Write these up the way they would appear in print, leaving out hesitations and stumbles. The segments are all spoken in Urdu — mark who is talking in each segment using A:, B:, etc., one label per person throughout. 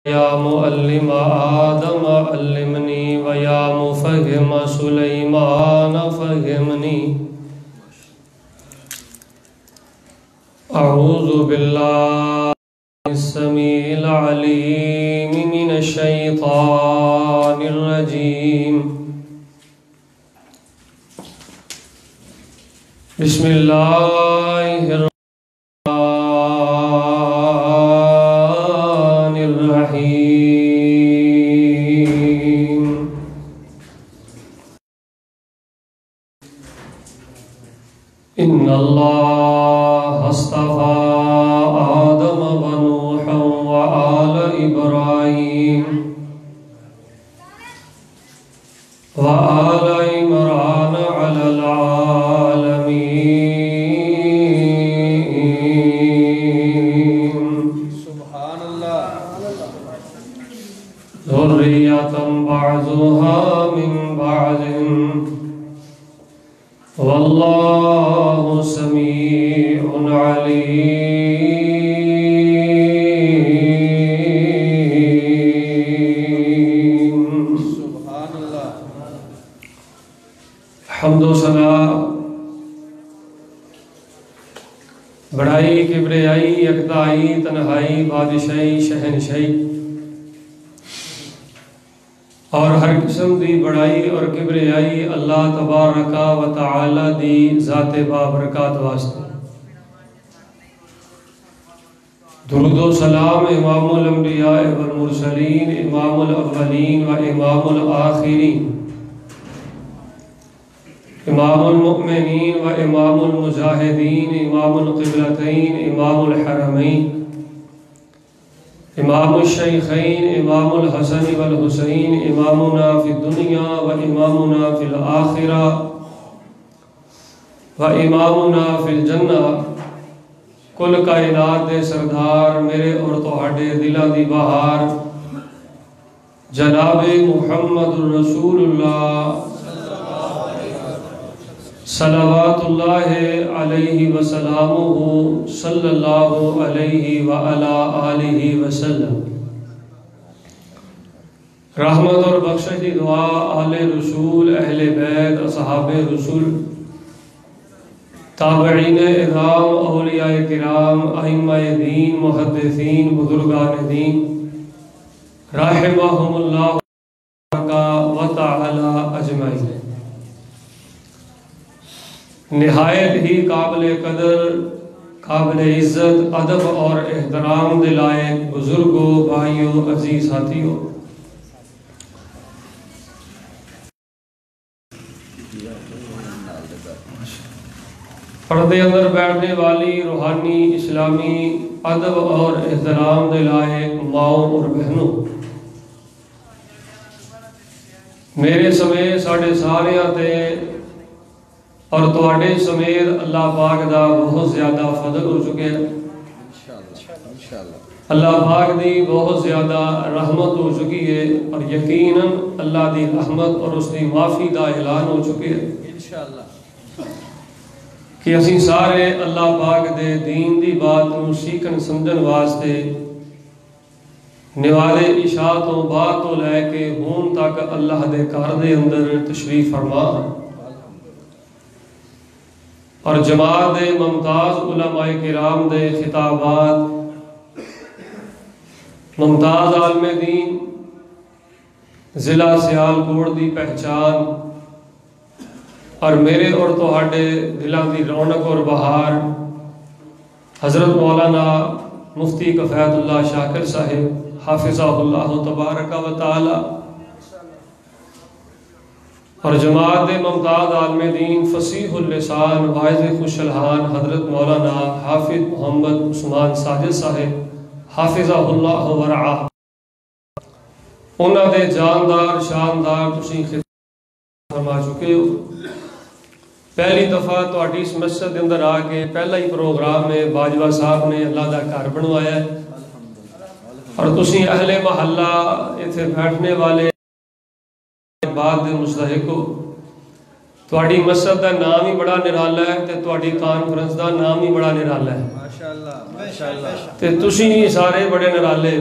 A: یا معلم آدم علمنی و یا مفہم سلیمان فہمنی اعوذ باللہ السمیع العلیم من الشیطان الرجیم بسم اللہ الرحمن ان اللہ اصطفى آدم ونوحا وآل ابراہیم وآل عمران علی العالمین
B: سبحان اللہ
A: ذریۃ بعضها من بعض واللہ سمیع علیم
B: سبحان اللہ
A: حمد و ثنا بڑائی کبریائی یکتائی تنہائی بادشاہی شہنشاہی اور ہر قسم دی بڑائی اور کبریائی اللہ تبارک و تعالی دی ذات بابرکات واسطے درود و سلام امام الانبیاء والمرسلین امام الاولین و امام الآخرین امام المؤمنین و امام المجاہدین امام القبلتین امام الحرمین امام الشیخین امام الحسن والحسین امامنا فی الدنیا و امامنا فی الآخرہ و امامنا فی الجنہ کل کائنات دے سردار میرے اور تہاڈے دلاں دی بہار جناب محمد رسول اللہ صلوات اللہ علیہ وسلامہ صلی اللہ علیہ وعلا آلہ وسلم رحمت اور بخشش کی دعا آل رسول اہل بیت اصحاب رسول تابعین اعظام اولیاء کرام ائمہ دین محدثین بزرگان دین رحمہم اللہ و تعالی اجمعین نہایت ہی قابل قدر قابل عزت ادب اور احترام دلائے بزرگوں بھائیوں عزیز ساتھیوں پردے اندر بیٹھنے والی روحانی اسلامی ادب اور احترام دلائے ماؤں اور بہنوں میرے سمیت ساڑھے سارے آتے اور تواڈے سمیت اللہ پاک دا بہت زیادہ فضل ہو چکے ہیں اللہ پاک دی بہت زیادہ رحمت ہو چکی ہے اور یقیناً اللہ دی رحمت اور اس دی معافی دا اعلان ہو چکے ہیں کہ اسی سارے اللہ پاک دے دین دی بات نو سیکھن سمجھن واسطے نوالے عشاء تو بعد تو لے کے ہون تک اللہ دے گھر دے اندر تشریف فرما اور جماعت دے ممتاز علماء کرام دے خطابات ممتاز عالم دین ضلع سیالکوٹ دی پہچان اور میرے اور تہاڈے دلاں دی رونق اور بہار حضرت مولانا مفتی کفایت اللہ شاکر صاحب حافظہ اللہ تبارک و تعالی اور جماعت ممتاز عالم دین فصیح اللسان واعظ خوش الحان حضرت مولانا حافظ محمد عثمان ساجد صاحب حافظہ اللہ ورعاہ انہاں دے جاندار شاندار تسی خدمت فرما چکے ہو پہلی دفعہ تہاڈی اس مسجد دے اندر آ کے پہلا ہی پروگرام میں باجوہ صاحب نے اللہ دا گھر بنوایا ہے اور تسی اہل محلہ ایتھے بیٹھنے والے بعد دے مستحق ہو تواڈی مسجد دا نام ہی بڑا نرالا ہے تے تواڈی کانفرنس دا نام ہی بڑا نرالا ہے ماشاءاللہ تے تسی سارے بڑے نرالے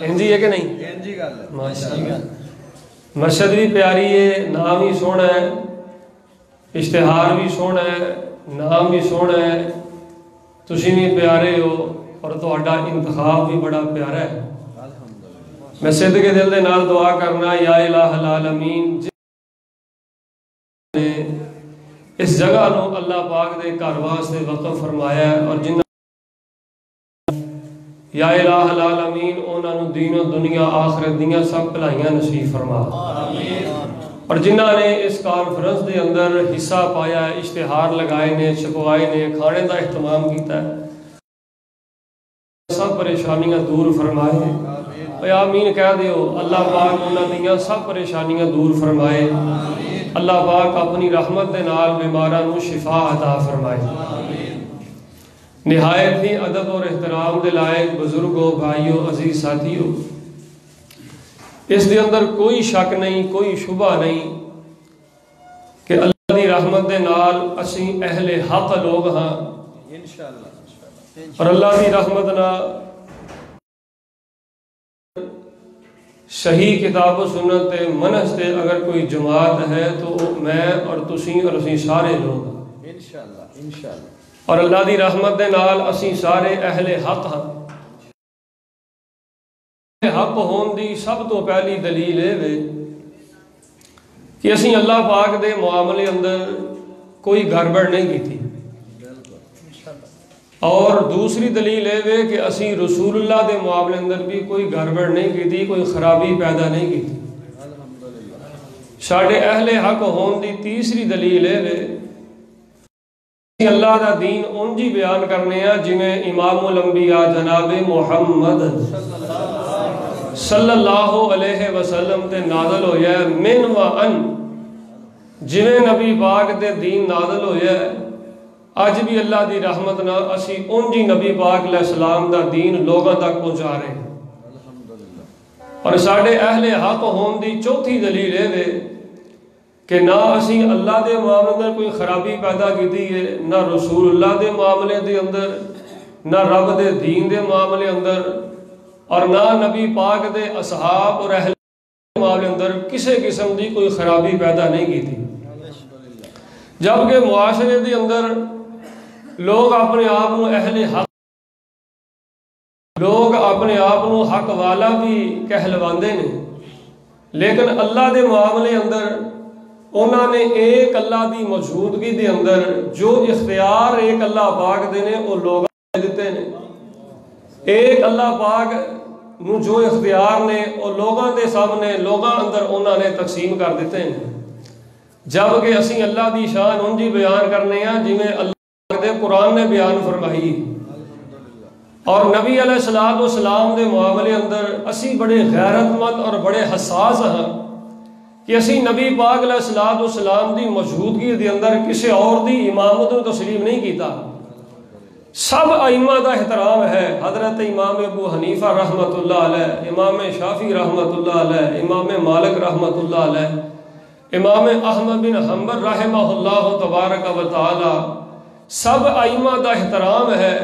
A: انجی ہے کہ نہیں؟
B: انجی گل ہے
A: ماشاءاللہ۔ مسجد بھی پیاری ہے، نام بھی سونا ہے، اشتہار بھی سونا ہے، نام بھی سونا ہے، تسی بھی پیارے ہو اور تہاڈا انتخاب بھی بڑا پیارا ہے۔ میں صدق کے دل دے نال دعا کرنا، یا الہ العالمین نے اس جگہ نو اللہ پاک دے گھر واسطے وقف فرمایا ہے، اور جنہ یا الہ العالمین انہاں نو دین و دنیا آخرت دیاں سب بھلائیاں نصیب فرما، اور جنہاں نے اس کانفرنس دے اندر حصہ پایا ہے، اشتہار لگائے نے، چھپوائے نے، کھانے دا اہتمام کیتا ہے، سب پریشانیاں دور فرمائے۔ اے آمین کہہ دیو۔ اللہ پاک انہاں دیاں سب پریشانیاں دور فرمائے۔ اللہ پاک اپنی رحمت دے نال بیماراں نو شفا عطا فرمائے۔ نہایت ہی ادب اور احترام دے لائق بزرگوں، بھائیوں، عزیز ساتھیوں، اس دے اندر کوئی شک نہیں، کوئی شبہ نہیں کہ اللہ دی رحمت دے نال اسی اہل حق لوگ ہاں،
B: انشاءاللہ،
A: اور اللہ دی رحمت نہ صحیح کتاب و سنت تے منہج تے اگر کوئی جماعت ہے تو میں اور تسی اور اسی سارے لوگ ہیں
B: انشاءاللہ، انشاءاللہ،
A: اور اللہ دی رحمت دے نال اسی سارے اہل حق ہاں۔ حق ہون دی سب تو پہلی دلیل ہے کہ اسی اللہ پاک دے معاملے اندر کوئی گڑبڑ نہیں کی تھی، اور دوسری دلیل ہے کہ اسی رسول اللہ دے معاملے اندر بھی کوئی گڑبڑ نہیں کی تھی، کوئی خرابی پیدا نہیں کی تھی۔ ساڈے اہل حق ہون دی تیسری دلیل ہے کہ اللہ دا دین انجی بیان کرنے ہیں جنہیں امام الانبیاء جناب محمد صلی اللہ علیہ وسلم تے نازل ہویا ہے، من و ان، جنہیں نبی پاک تے دین نازل ہویا ہے۔ آج بھی اللہ دی رحمت نہ اسی انجی نبی پاک علیہ السلام دا دین لوگاں تک پہنچا رہے ہیں، اور ساڈے اہل حق ہون دی چوتھی دلیل ہے کہ نہ اسی اللہ دے معاملے اندر کوئی خرابی پیدا کی ہے، نہ رسول اللہ دے معاملے دے اندر، نہ رب دے دین دے معاملے اندر، اور نہ نبی پاک دے اصحاب اور اہل دے معاملے اندر کسی قسم دی کوئی خرابی پیدا نہیں کی تھی۔ جبکہ معاشرے دے اندر لوگ اپنے آپ کو اہل حق، لوگ اپنے آپ کو حق والا بھی کہلواندے نے، لیکن اللہ دے معاملے اندر انہوں نے ایک اللہ دی موجودگی دے اندر جو اختیار ایک اللہ پاک دے نے وہ لوگ دیتے ہیں، ایک اللہ پاک نو جو اختیار نے وہ لوگاں دے سامنے لوگاں اندر انہوں نے تقسیم کر دیتے ہیں، جبکہ اسی اللہ دی شان انجی بیان کرنے ہیں جنہیں اللہ دے قرآن نے بیان فرمائی، اور نبی علیہ السلام دے معاملے اندر اسی بڑے غیرت مند اور بڑے حساس ہیں کہ اسی نبی پاک علیہ السلام دی موجودگی دے اندر کسی اور دی امامت کو تسلیم نہیں کیتا۔ سب ائمہ دا احترام ہے، حضرت امام ابو حنیفہ رحمت اللہ علیہ، امام شافعی رحمت اللہ علیہ، امام مالک رحمت اللہ علیہ، امام احمد بن حنبل رحمہ اللہ تبارک و تعالی، سب ائمہ دا احترام ہے،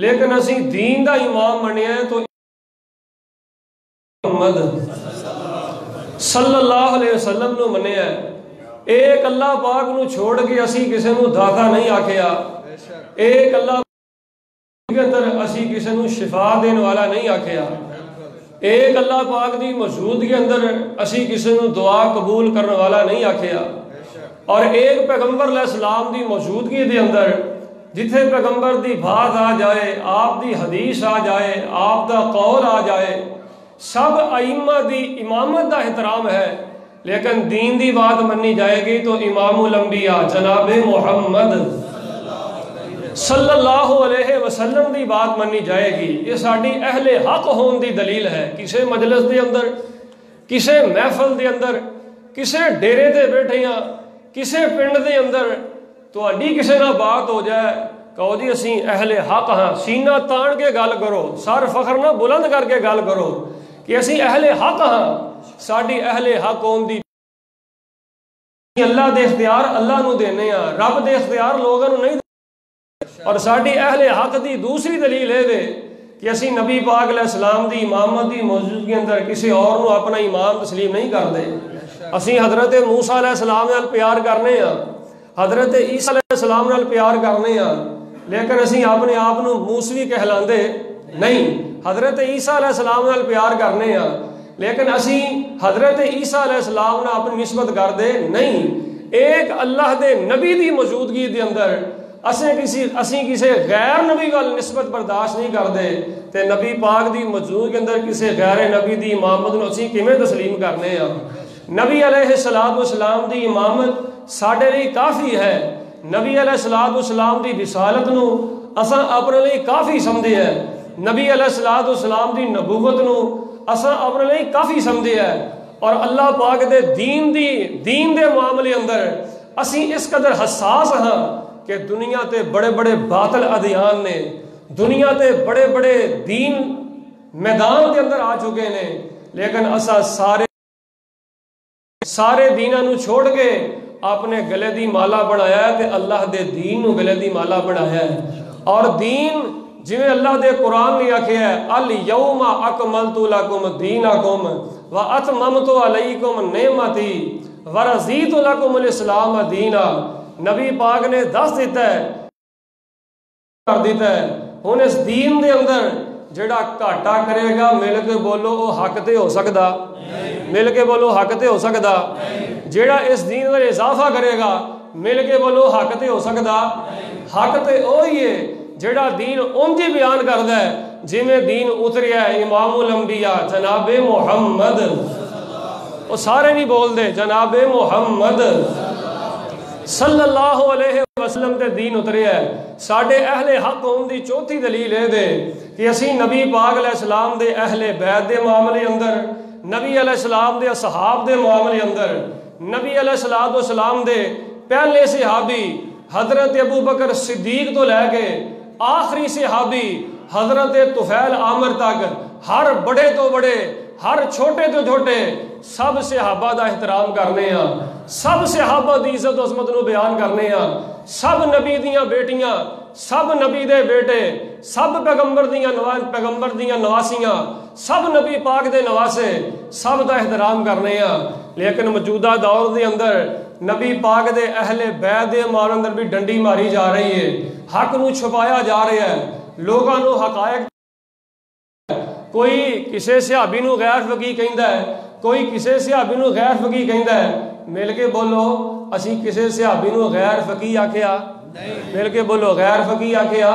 A: لیکن اسی دین دا امام بنے ہیں تو محمد صلی اللہ علیہ وسلم نو منے ہے۔ ایک اللہ پاک نو چھوڑ کے اسی کسی نو داتا نہیں آکھیا، ایک اللہ کے اندر اسی کسی نو شفا دینے والا نہیں آکھیا، ایک اللہ پاک دی موجود کے اندر اسی کسی نو دعا قبول کرنے والا نہیں آکھیا، اور ایک پیغمبر علیہ السلام دی موجودگی دے اندر جتھے پیغمبر دی بات آ جائے، آپ دی حدیث آ جائے، آپ دا قول آ جائے، سب ائمہ دی امامت دا احترام ہے، لیکن دین دی بات منی جائے گی تو امام الانبیاء جناب محمد صلی اللہ علیہ وسلم دی بات منی جائے گی۔ یہ ساڈی اہل حق ہون دی دلیل ہے۔ کسے مجلس دے اندر، کسے محفل دے اندر، کسے ڈیرے تے بیٹھے ہیں، کسے پنڈ دے اندر تہاڈی کسے نہ بات ہو جائے، کہو جی اسی اہل حق ہاں، سینہ تان کے گل کرو، سر فخر نہ بلند کر کے گل کرو کہ اسی اہل حق ہاں۔ ساڈی اہل حق ہون دی اللہ دے اختیار اللہ نو دینے ہیں، رب دے اختیار لوگاں نو نہیں، اور ساڈی اہل حق دی دوسری دلیل ہے کہ اسی نبی پاک علیہ السلام دی امامت دی موجودگی اندر کسی اور نو اپنا امام تسلیم نہیں کرتے. اسی حضرت موسیٰ علیہ السلام نال پیار کرنے ہاں, حضرت عیسیٰ علیہ السلام نال پیار کرنے ہاں, لیکن اسی اپنے آپ نو موسوی کہلاندے نہیں. حضرت عیسیٰ علیہ السلام نال پیار کرنے ہاں, لیکن اسی حضرت عیسیٰ علیہ السلام نال اپنی نسبت کر دے نہیں. ایک اللہ دے نبی دی موجودگی دے اندر اسی کسی غیر نبی وال نسبت برداشت نہیں کرتے, تے نبی پاک دی موجودگی کے اندر کسی غیر نبی دی امامت نو اسی کیویں تسلیم کرنے ہاں. نبی علیہ السلام دی امامت ساڈے لئی کافی ہے. نبی علیہ السلام دی رسالت نو اساں اپنے لئی کافی سمجھے ہے. نبی علیہ السلام دی نبوت نو اساں اپنے لئی کافی سمجھے ہے. اور اللہ پاک دے دین دے معاملے اندر اسی اس قدر حساس ہاں کہ دنیا تے بڑے بڑے باطل ادیان نے, دنیا تے بڑے بڑے دین میدان دے اندر آ چکے نے, لیکن اسا سارے دیناں نو چھوڑ کے اپنے گلے دی مالا بنایا ہے تے اللہ دے دین نو گلے دی مالا بنایا ہے. اور دین جویں اللہ دے قرآن نے آکھیا ہے الیوم اکملت لکم دینکم واتممت علیکم نعمتی ورضیت لکم الاسلام دینا. نبی پاک نے دس دیتا ہے, کر دیتا ہے. ہن اس دین دے اندر جڑا گھاٹا کرے گا مل کے بولو وہ حق تے ہو سکدا, مل کے بولو حق تے ہو سکدا. جڑا اس دین اندر اضافہ کرے گا مل کے بولو حق تے ہو سکدا. حق تے وہی ہے جڑا دین اونج ہی بیان کردا ہے جویں دین اتریا ہے امام الانبیاء جناب محمد. وہ سارے نہیں بول دے جناب محمد صلی اللہ علیہ وسلم تے دین اترے ہے. ساڈے اہل حق ہون دی چوتھی دلیل ہے دے کہ اسی نبی پاک علیہ السلام دے اہل بیت دے معاملے اندر, نبی علیہ السلام دے اصحاب دے معاملے اندر, نبی علیہ السلام دے پہلے صحابی حضرت ابو بکر صدیق تو لے کے آخری صحابی حضرت طفیل عامر تک, ہر بڑے تو بڑے ہر چھوٹے تو چھوٹے سب صحابہ دا احترام کرنے ہاں, سب صحابہ دی عزت و عظمت نو بیان کرنے ہاں. سب نبی دیاں بیٹیاں, سب نبی دے بیٹے, سب پیغمبر دیاں نواسیاں, سب نبی پاک دے نواسے, سب دا احترام کرنے ہاں. لیکن موجودہ دور دے اندر نبی پاک دے اہل بیت دے مال اندر بھی ڈنڈی ماری جا رہی ہے, حق نو چھپایا جا رہا ہے, لوگاں نو حقائق, کوئی کسے صحابی نو غیر فقیہ کہندا ہے, کوئی کسے صحابی نو غیر فقیہ کہندا ہے. مل کے بولو اسی کسے صحابی نو غیر فقیہ آکھیا, مل کے بولو غیر فقیہ آکھیا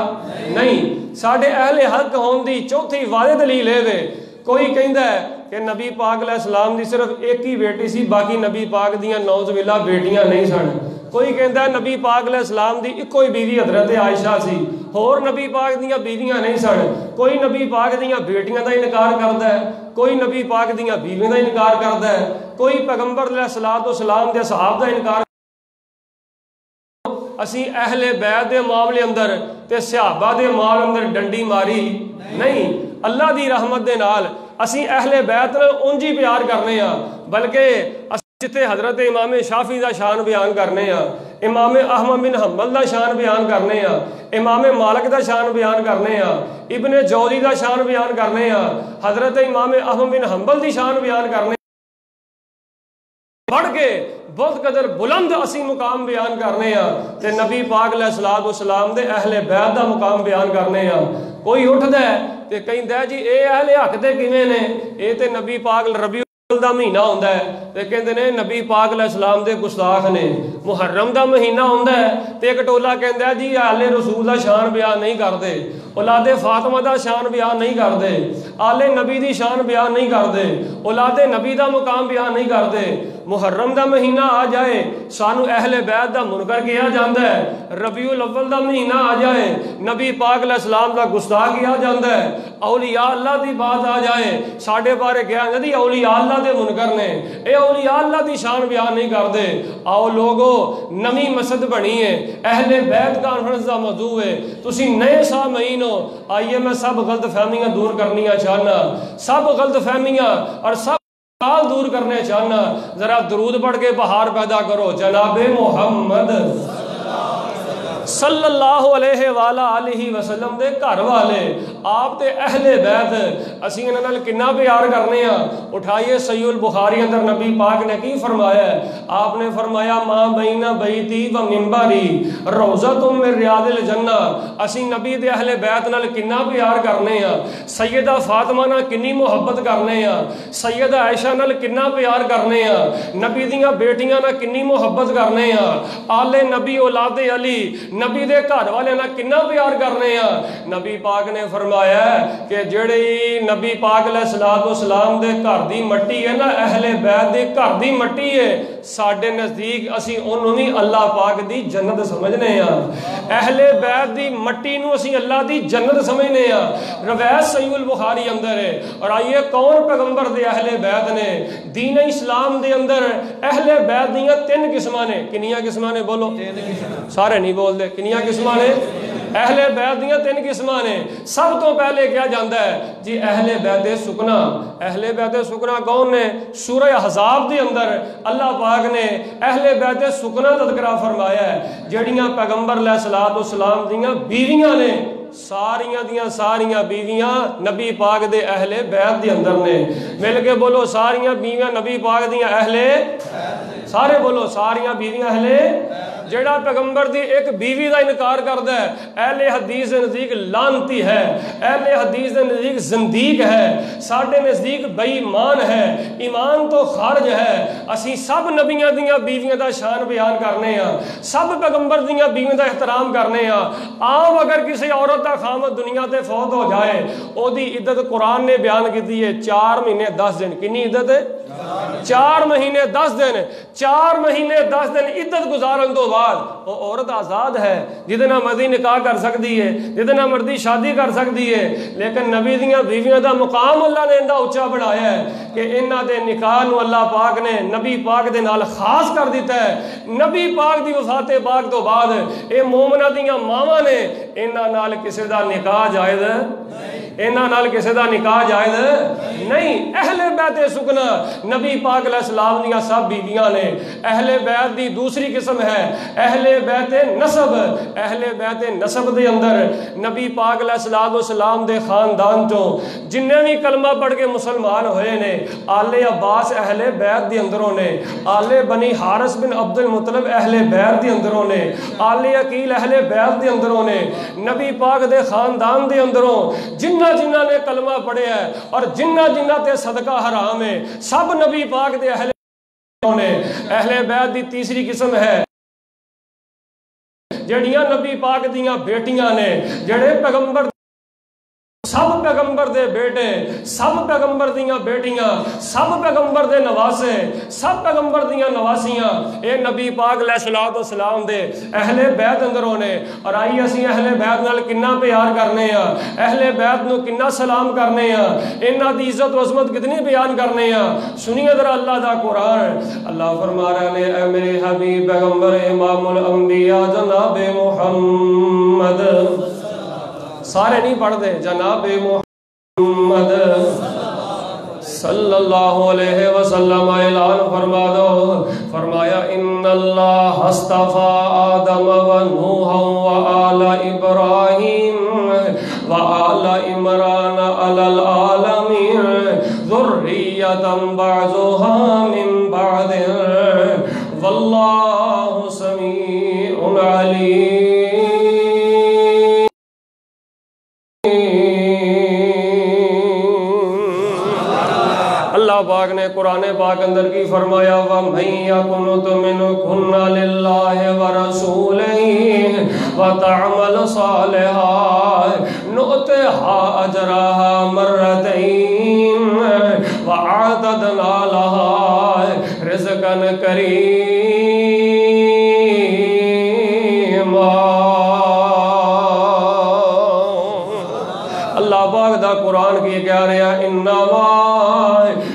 A: نہیں. ساڈے اہل حق ہون دی چوتھی واضح دلیل ہے دے. کوئی کہندا ہے کہ نبی پاک علیہ السلام دی صرف ایک ہی بیٹی سی, باقی نبی پاک دیاں نوز باللہ بیٹیاں نہیں سن. کوئی کہندا ہے نبی پاک علیہ السلام دی ایک کوئی بیوی حضرت عائشہ سی, اور نبی پاک دیاں بیویاں نہیں سن. کوئی نبی پاک دیاں بیٹیاں دا انکار کردا ہے, کوئی نبی پاک دیاں بیویاں دا انکار کردا ہے, کوئی پیغمبر علیہ السلام دے صحابہ دا انکار. اسی اہل بیت دے معاملے اندر تے صحابہ دے معاملے اندر ڈنڈی ماری نہیں. اللہ دی رحمت دے نال اسی اہل بیت نال اونج ہی پیار کرنے ہاں, بلکہ جتے حضرت امام شافعی دا شان بیان کرنے ہاں, امام احمد بن حنبل دا شان بیان کرنے ہاں, امام مالک دا شان بیان کرنے ہاں, ابن جوزی دا شان بیان کرنے ہاں, حضرت امام احمد بن حنبل دی شان بیان کرنے بڑھ کے بہت قدر بلند اسی مقام بیان کرنے ہاں, تے نبی پاک علیہ السلام دے اہل بیت دا مقام بیان کرنے ہاں. کوئی اٹھدا ہے تے کہندا ہے جی اے اہل حق تے کیویں نے, اے تے نبی پاک ربیع دا مہینہ ہوندا ہے تے کہندے نے نبی پاک علیہ السلام دے گستاخ نے. محرم دا مہینہ ہوندا ہے تے ایک ٹولا کہندا ہے جی آل رسول دا شان بیان نہیں کردے, اولاد فاطمہ دا شان بیان نہیں کردے, آل نبی دی شان بیان نہیں کردے, اولاد نبی دا مقام بیان نہیں کردے. محرم دا مہینہ آ جائے سانو اہل بیت دا منکر کیا جاندا ہے, ربیع الاول دا مہینہ آ جائے نبی پاک علیہ السلام دا گستاخ کیا جاندا ہے, اولیاء اللہ دی بات آ جائے ساڈے بارے کہا جاندا ہے اولیاء اللہ دے منکر نے, اے اولیاء اللہ دی شان بیان نہیں کردے. آؤ لوگو نمی مسجد بنی ہے, اہل بیت کانفرنس دا موضوع ہے, تسی نئے سامعین ہو, آئیے میں سب غلط فہمیاں دور کرنیاں چاہنا, سب غلط فہمیاں اور سب دور کرنے چاہنا. ذرا درود پڑھ کے بہار پیدا کرو جناب محمد. صلی اللہ علیہ وآلہ وسلم دے گھر والے آپ تے اہل بیت اسی انہاں نال کنا پیار کرنے ہاں. اٹھائیے صحیح البخاری اندر نبی پاک نے کی فرمایا ہے. آپ نے فرمایا ما بین بیتی و منبری روضۃ من ریاض الجنہ. اسی نبی دے اہل بیت نال کنا پیار کرنے ہاں. سیدہ فاطمہ نال کنی محبت کرنے ہاں. سیدہ عائشہ نال کنا پیار کرنے ہاں. نبی دیاں بیٹیاں نال کنی محبت کرنے ہاں. آل نبی اولاد علی نبی دے گھر والے نال کنا پیار کرنے ہاں. نبی پاک نے فرمایا ہے کہ جڑی نبی پاک علیہ الصلوۃ والسلام دے گھر دی مٹی ہے نا, اہل بیت دے گھر دی مٹی ہے, ساڈے نزدیک اسی انہوں بھی اللہ پاک دی جنت سمجھنے ہاں. اہل بیت دی مٹی نو اسی اللہ دی جنت سمجھنے ہاں. روایت صحیح البخاری اندر ہے. اور آئیے کون پیغمبر دے اہل بیت نے؟ دین اسلام دے اندر اہل بیت دیاں 3 قسماں نے. کنیاں قسماں نے بولو؟ سارے نہیں بول دے. کنیاں قسماں نے؟ اہل بیت دیاں 3 قسماں نے. سب تو پہلے کیا جاندا ہے جی اہل بیت سکنا. اہل بیت سکنا کون نے؟ سورہ احزاب دے اندر اللہ پاک نے اہل بیت سکنا تذکرہ فرمایا ہے. جڑیاں پیغمبر علیہ الصلوۃ والسلام دیاں بیویاں نے, ساریاں دیاں ساریاں بیویاں نبی پاک دے اہل بیت دے اندر نے. مل کے بولو ساریاں بیویاں نبی پاک دیاں اہل, سارے بولو ساریاں بیویاں اہل. جڑا پیغمبر دی ایک بیوی دا انکار کردا ہے اہل حدیث دے نزدیک لعنتی ہے, اہل حدیث دے نزدیک زندیق ہے, ساڈے نزدیک بے ایمان ہے, ایمان تو خارج ہے. اسی سب نبیاں دیاں بیویاں دا شان بیان کرنے ہاں, سب پیغمبر دیاں بیویاں دا احترام کرنے ہاں. عام اگر کسی عورت دا خامد دنیا تے فوت ہو جائے او دی عدت قرآن نے بیان کیتی ہے 4 مہینے 10 دن. کنی عدت ہے؟ 4 مہینے 10 دن. 4 مہینے 10 دن عدت گزارن تو بعد وہ عورت آزاد ہے, جہدے نال مرضی نکاح کر سکتی ہے, جہدے نال مرضی شادی کر سکتی ہے. لیکن نبی دیاں بیویاں دا مقام اللہ نے اندا اونچا بڑھایا ہے کہ انہاں دے نکاح نو اللہ پاک نے نبی پاک دے نال خاص کر دیتا ہے. نبی پاک دی وفات پاک تو بعد اے مومناں دیاں ماواں نے انہاں نال کسے دا نکاح جائز انہاں نال کسے دا نکاح جائز نہیں. اہل بیت سکنا نبی پاک علیہ السلام دیاں سب بیویاں نے. اہل بیت دی دوسری قسم ہے اہل بیت نسب. اہل بیت نسب دے اندر نبی پاک علیہ السلام دے خاندان چوں جنہیں بھی کلمہ پڑھ کے مسلمان ہوئے نے, آل عباس اہل بیت دے اندروں نے, آل بنی حارث بن عبد المطلب اہل بیت دے اندروں نے, آل عقیل اہل بیت دے اندروں نے. نبی پاک دے خاندان دے اندروں جنہ نے کلمہ پڑھے ہے اور جنہ تے صدقہ حرام ہے سب نبی پاک دے اہل نے. اہل بیت دی تیسری قسم ہے جڑیاں نبی پاک دیاں بیٹیاں نے, جڑے پیغمبر سب پیغمبر دے بیٹے, سب پیغمبر دیاں بیٹیاں, سب پیغمبر دے نواسے, سب پیغمبر دیاں نواسیاں اے نبی پاک علیہ الصلوۃ والسلام دے اہل بیت اندروں نے. اور آئی اسی اہل بیت نال کنا پیار کرنے ہاں, اہل بیت نو کنا سلام کرنے ہاں, انہاں دی عزت و عظمت کتنی بیان کرنے ہاں. سنیے ذرا اللہ دا قرآن. اللہ فرما رہے ہیں اے میرے حبیب پیغمبر امام الانبیاء جناب محمد, سارے نہیں پڑھ دے, جناب محمد صلی اللہ علیہ وسلم اعلان فرما دو. فرمایا ان اللہ اصطفى آدم و نوح و آل ابراہیم و آل عمران علی العالمین ذریۃ بعضها من بعض واللہ سمیع علیم. اللہ پاک نے قرآن پاک اندر کی فرمایا وَمَن يَقْنُتْ مِنْكُنَّ لِلَّهِ وَرَسُولِهِ وَتَعْمَلْ صَالِحًا نُؤْتِهَا أَجْرَهَا مَرَّتَيْنِ وَأَعْتَدْنَا لَهَا رِزْقًا كَرِيمًا. اللہ پاک دا قرآن کی کیا رہا انما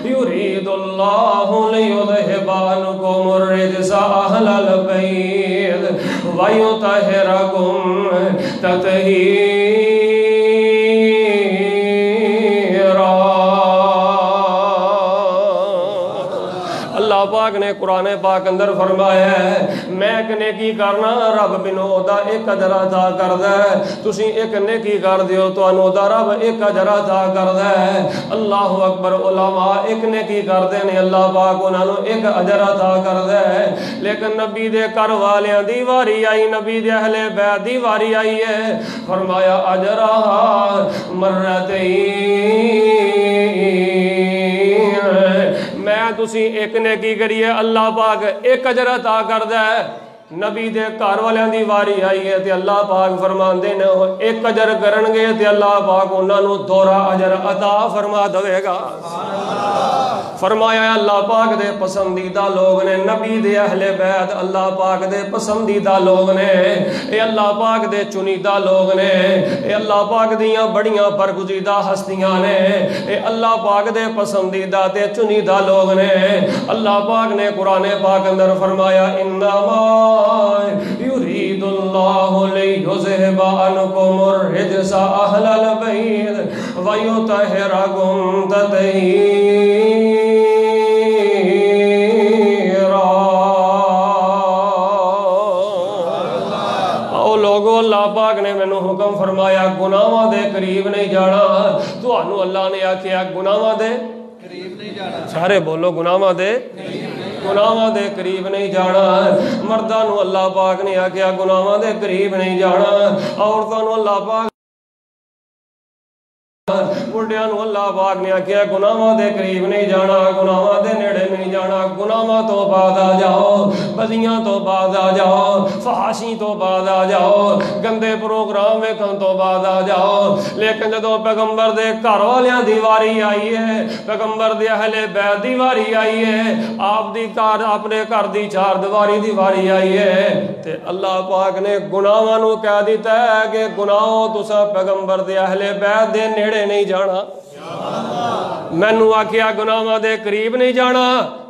A: یرید اللہ لیذہب عنکم الرجس اہل البیت ویطہرکم تطہیرا. اللہ اللہ پاک نے قرآن پاک اندر فرمایا ہے میں ایک نیکی کرنا رب بنو دا ایک اجر عطا کردا ہے تسی ایک نیکی کر دیو تانوں دا رب ایک اجر عطا کردا ہے اللہ اکبر علماء ایک نیکی کردے نے اللہ پاک انہاں نوں ایک اجر عطا کردا ہے لیکن نبی دے گھر والیاں دی واری آئی نبی دے اہل بیت دی واری آئی ہے فرمایا اجرہا مرتین میں تسی ایک نیکی کریے اللہ پاک ایک اجر عطا کردا ہے نبی دے گھر والیاں دی واری آئی ہے تے اللہ پاک فرماندے نے ایک اجر کرن گے تے اللہ پاک انہاں نوں دوہرا اجر عطا فرما دے گا فرمایا اللہ پاک دے پسندیدہ لوگ نے نبی دے اہل بیت اللہ پاک دے پسندیدہ لوگ نے اے اللہ پاک دے چنیدہ لوگ نے اے اللہ پاک دیاں بڑیاں برگزیدہ ہستیاں نے اے اللہ پاک دے پسندیدہ تے چنیدہ لوگ نے اللہ پاک نے قرآن پاک اندر فرمایا انما یرید اللہ لیذہب عنکم الرجس اہل البیت ویطہرکم تطہیرا اللہ پاک نے مینوں حکم فرمایا گناہاں دے قریب نہیں جانا تانوں اللہ نے آکھیا گناہاں دے قریب نہیں جانا سارے بولو گناہاں دے قریب نہیں جانا مرداں نوں اللہ پاک نے آکھیا گناہاں دے قریب نہیں جانا عورتاں نوں اللہ پاک بڑھیاں نوں اللہ پاک نے آکھیا گناہاں دے قریب نہیں جانا گناہاں دے نیڑے نہیں جانا گناہاں تو بعد آ جاؤ بدیاں تو بعد آ جاؤ فحاشی تو بعد آ جاؤ گندے پروگرام ویکھن تو بعد آ جاؤ لیکن جدوں پیغمبر دے گھر والیاں دی واری آئی ہے پیغمبر دے اہل بیت دی واری آئی ہے آپ دی گھر اپنے گھر دی چار دیواری دی واری آئی ہے تے اللہ پاک نے گناہاں نوں کہہ دتا ہے کہ گناہوں تساں پیغمبر دے اہل بیت دے نیڑے نہیں جانا مینوں آکھیا گناہاں دے قریب نہیں جانا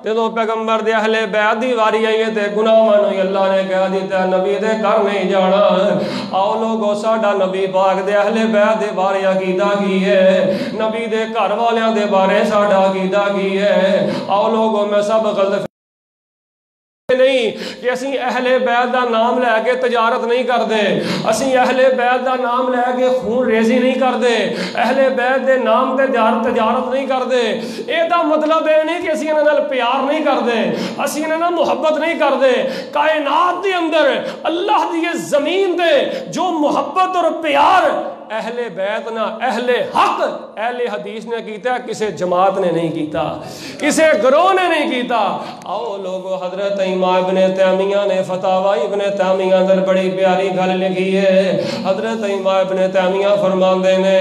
A: جدوں پیغمبر دے اہل بیت دی واری آئی ہے تے گناہاں نوں اللہ نے کہہ دتا نبی دے گھر نہیں جانا آؤ لوگو ساڈا نبی پاک دے اہل بیت دے بارے عقیدہ کی ہے نبی دے گھر والیاں دے بارے ساڈا عقیدہ کی ہے آؤ لوگو میں سب غلط نہیں کہ اسی اہل بیت دا نام لے کے تجارت نہیں کردے اسی اہل بیت دا نام لے کے خون ریزی نہیں کردے اہل بیت دے نام تے تجارت نہیں کردے اے دا مطلب اے نہیں کہ اسی انہاں نال پیار نہیں کردے اسی انہاں نال محبت نہیں کردے کائنات دے اندر اللہ دی زمین دے جو محبت اور پیار اہل بیت نہ اہل حق اہل حدیث نے کیتا کسے جماعت نے نہیں کیتا کسے گروہ نے نہیں کیتا آؤ لوگو حضرت امام ابن تیمیہ نے فتاوی ابن تیمیہ اندر بڑی پیاری گل لکھی ہے حضرت امام ابن تیمیہ فرماندے نے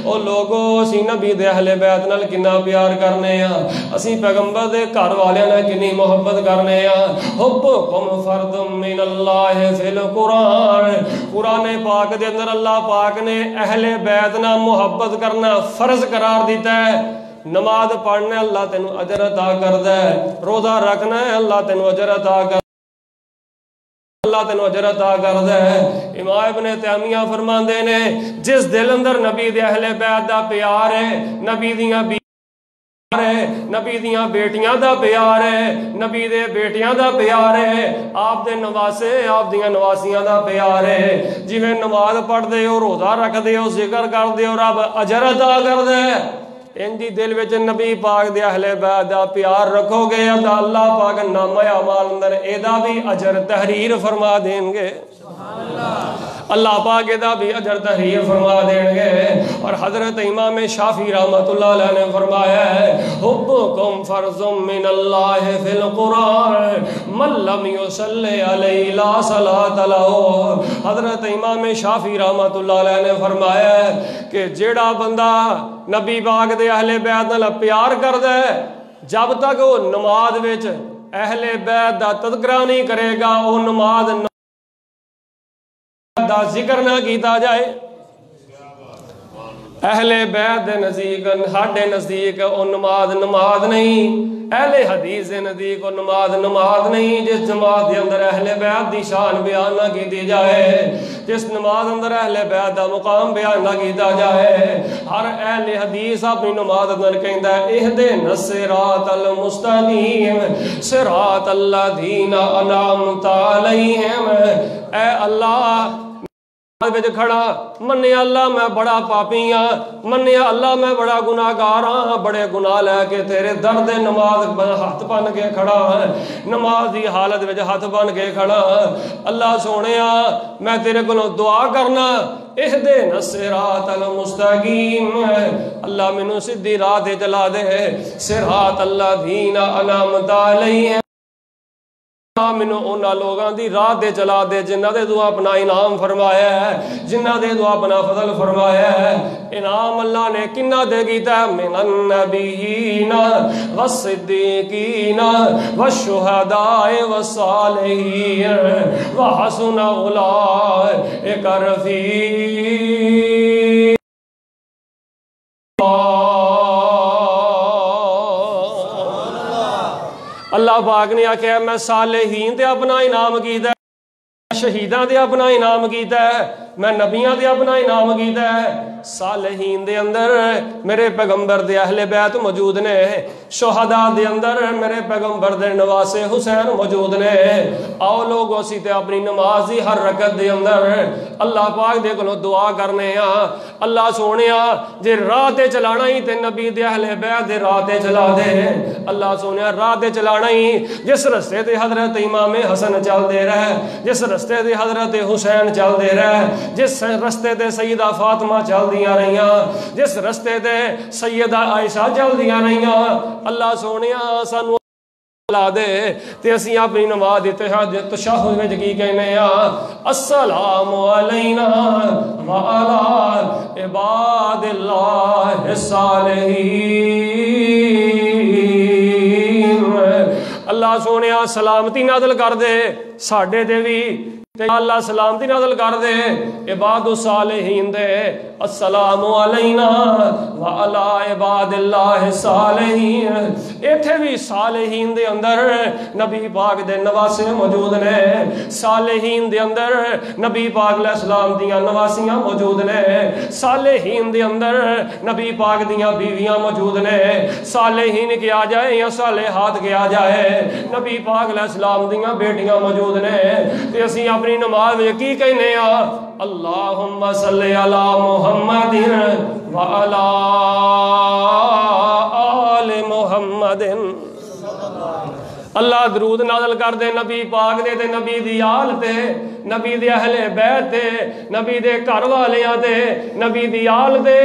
A: او لوگو اسی نبی دے اہل بیت نال کنا پیار کرنے ہاں اسی پیغمبر دے گھر والیاں نال کنی محبت کرنے ہاں حبکم فرد من اللہ فی القرآن قرآن پاک دے اندر اللہ پاک نے اہل بیت نہ محبت کرنا فرض قرار دیتا ہے نماز پڑھنا اللہ تینوں اجر عطا کردا ہے روزہ رکھنا ہے اللہ تینوں اجر عطا کردا ہے امام ابن تیمیہ فرماندے نے جس دل اندر نبی دے اہل بیت دا پیار ہے نبی دیاں نبی دیاں بیٹیاں دا پیار ہے نبی دے بیٹیاں دا پیار ہے آپ دے نواسے آپ دیاں نواسیاں دا پیار ہے جویں نماز پڑھ دے ہو روزہ رکھ دے ہو ذکر کر دے ہو رب اجر عطا کر دے انجی دل وچ نبی پاک دے اہل بیت دا پیار رکھو گے تا اللہ پاک نامہ اعمال اندر اے دا بھی اجر تحریر فرما دیں گے اللہ پاک دا بھی اجر تحریر فرما دیں گے اور حضرت امام شافعی رحمۃ اللہ علیہ نے فرمایا ہے حبکم فرض من اللہ فی القرآن من لم یصلی علیہ لا صلاۃ لہ حضرت امام شافعی رحمۃ اللہ علیہ نے فرمایا ہے کہ جیڑا بندہ نبی پاک دے اہل بیت نال پیار کردا ہے جب تک وہ نماز وچ اہل بیت دا تذکرہ نہیں کرے گا وہ نماز دا ذکر نہ کیتا جائے اہل بیت دے نزدیک ہاڈے نزدیک او نماز نماز نہیں، اہل حدیث دے نزدیک او نماز نماز نہیں۔ جس جماعت دے اندر اہل بیت دی شان بیان نہ کیتی جائے، جس نماز اندر اہل بیت دا مقام بیان نہ کیتا جائے، ہر اہل حدیث اپنی نماز اندر کہندا ہے اہدنا الصراط المستقیم صراط الذین انعمت علیہم۔ اے اللہ وچ کھڑا منیا اللہ میں بڑا پاپی ہاں، منیا اللہ میں بڑا گناہگار ہاں، بڑے گناہ لے کے تیرے درد نماز ہاتھ بن کے کھڑا ہاں، نماز دی حالت وچ ہاتھ بن کے کھڑا ہاں۔ اللہ سونیا میں تیرے کولوں دعا کرنا اہدنا الصراط المستقیم، اللہ مینوں سیدھی راہ تے چلا دے، صراط الذین انعمت علیہم، مینوں انہاں لوگاں دی راہ دے چلا دے جنہاں دے تو اپنا انعام فرمایا ہے، جنہاں دے تو اپنا فضل فرمایا ہے۔ انعام اللہ نے کنہ دے کیتا ہے؟ من النبیین والصدیقین والشہداء والصالحین وحسن اولئک رفیقا۔ اللہ پاک نے آکھیا میں صالحین تے اپنا انعام کیتا ہے، شہیداں دے اپنا انعام کیتا ہے، میں نبیاں دے اپنا انعام کیتا ہے۔ صالحین دے اندر میرے پیغمبر دے اہل بیت موجود نے، شہداء دے اندر میرے پیغمبر دے نواسے حسین موجود نے۔ آؤ لوگوں اسی تے اپنی نماز دی ہر رکعت دے اندر اللہ پاک دے کولوں دعا کرنے ہاں، اللہ سونیا جے راہ تے چلانا ہی تے نبی دے اہل بیت دے راہ تے چلا دے، اللہ سونیا راہ تے چلانا ہی جس رستے تے حضرت امام حسن چل دے رہے، جس رستے تے حضرت حسین چل دے رہے، جس رستے تے سیدہ فاطمہ چل دیاں رہیاں، جس رستے تے سیدہ عائشہ چل دیاں رہیاں، اللہ سونیا سانو لا دے تے اسی اپنی نماز تشہد وچ کی کہنے ہاں السلام علینا وعلی عباد اللہ الصالحین۔ اللہ سونیا سلامتی نازل کر دے ساڈے تے وی، اللہ سلامتی نازل کر دے عباد الصالحین دے، السلام علینا وعلی عباد اللہ الصالحین۔ ایتھے بھی صالحین دے اندر نبی پاک دے نواسے موجود نے، صالحین دے اندر نبی پاک علیہ السلام دیاں نواسیاں موجود نے، صالحین دے اندر نبی پاک دیاں بیویاں موجود نے۔ صالحین کیا جائے یا صالحات کیا جائے، نبی پاک علیہ السلام دیاں بیٹیاں موجود نے۔ تے اسی اپنی نماز میں کی کہنے ہاں اللہم صلی علی محمد وعلی آل محمد۔ اللہ درود نازل کر دے نبی پاک دے تے نبی دی آل تے، نبی دے اہل بیت تے، نبی دے گھر والیاں تے، نبی دی آل تے۔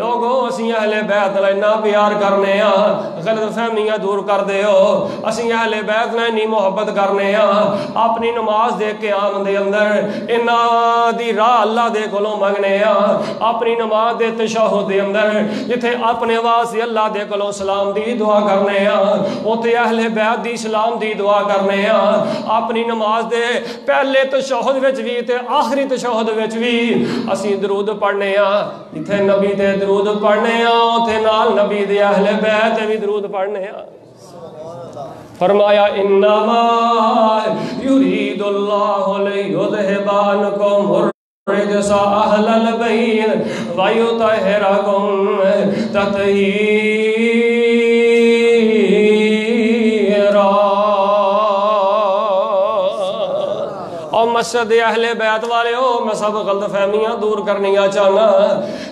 A: لوگو اسی اہل بیت نال اتنا پیار کرنے ہاں، غلط فہمیاں دور کر دے ہو، اسی اہل بیت نال اتنی محبت کرنے ہاں، اپنی نماز دے قیام دے اندر انہاں دی راہ اللہ دے کولوں منگنے ہاں، اپنی نماز دے تشہد دے اندر جتھے اپنے واسطے اللہ دے کولوں سلام دی دعا کرنے ہاں، اوتے اہل بیت دی سلام دی دعا کرنے ہاں، اپنی نماز دے پہلے تشہد وچ بھی تے آخری تشہد وچ بھی اسی درود پڑھنے ہاں، جتھے نبی دے درود پڑھنے ہاں اوتھے نال نبی دے اہل بیت بھی درود پڑھنے ہاں۔ فرمایا انما یرید اللہ لیذھب عنکم الرجس اہل البیت ویطہرکم تطہیرا۔ اور مسجد اہل بیت والے ہو میں سب غلط فہمیاں دور کرنیاں چاہنا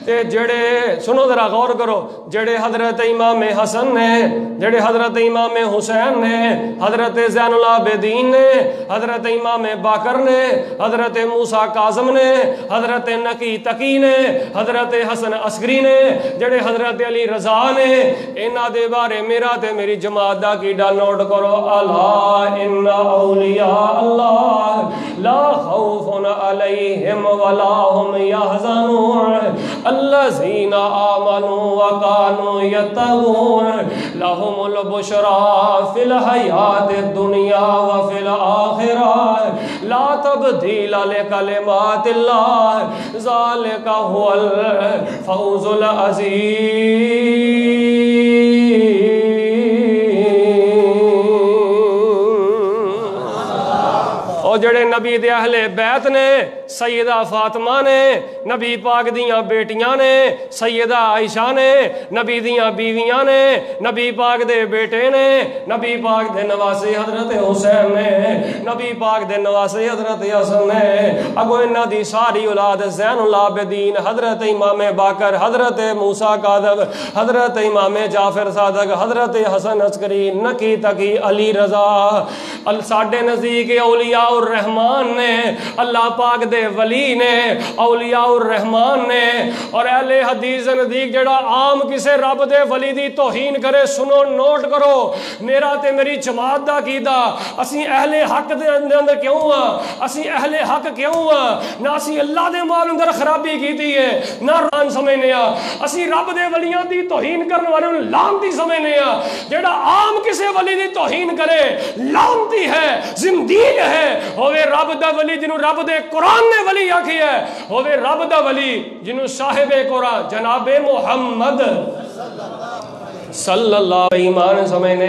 A: تے جڑے سنو ذرا غور کرو، جڑے حضرت امام حسن نے، جڑے حضرت امام حسین نے، حضرت زین العابدین نے، حضرت امام باقر نے، حضرت موسیٰ کاظم نے، حضرت نقی تقی نے، حضرت حسن عسکری نے، جڑے حضرت علی رضا نے، انہاں دے بارے میرا تے میری جماعت دا کیڈا نوٹ کرو الا ان اولیاء اللہ لا خوف علیہم ولا هم يحزنون۔ الذین آمنوا وکانوا یتقون لهم البشرا فی الحیات الدنیا وفی الآخرہ لا تبدیل لکلمات اللہ ذالک هو الفوز العظیم۔ اور جڑے نبی دے اہل بیت نے، سیدہ فاطمہ نے، نبی پاک دیاں بیٹیاں نے، سیدہ عائشہ نے، نبی دیاں بیویاں نے، نبی پاک دے بیٹے نے، نبی پاک دے نواسے حضرت حسین نے، نبی پاک دے نواسے حضرت حسن نے، اگو انہاں دی ساری اولاد زین العابدین، حضرت امام باقر، حضرت موسیٰ کاذب، حضرت امام جعفر صادق، حضرت حسن عسکری، نکی تقی، علی رضا، ساڈے نزدیک اولیاء الرحمن نے، اللہ پاک دے ولی نے، اولیاء الرحمن نے۔ اور اہل حدیث نزدیک جڑا عام کسے رب دے ولی دی توہین کرے، سنو نوٹ کرو، میرا تے میری جماعت دا عقیدہ، اسی اہل حق دے اندر کیوں ہاں، اسی اہل حق کیوں ہاں، نہ اسی اللہ دے مال اندر خرابی کیتی ہے، نہ ران سمجھنے ہاں، اسی رب دے ولیاں دی توہین کرنے والے لعنتی سمجھنے ہاں۔ جڑا عام کسے ولی دی توہین کرے لعنتی ہے، زندیق ہے، ہوئے رب دا ولی جنہوں رب دے قرآن نے ولی آکھی ہے، ہوئے رب دا ولی جنہوں صاحب قرآن جناب محمد صلی اللہ ایمان سمجھنے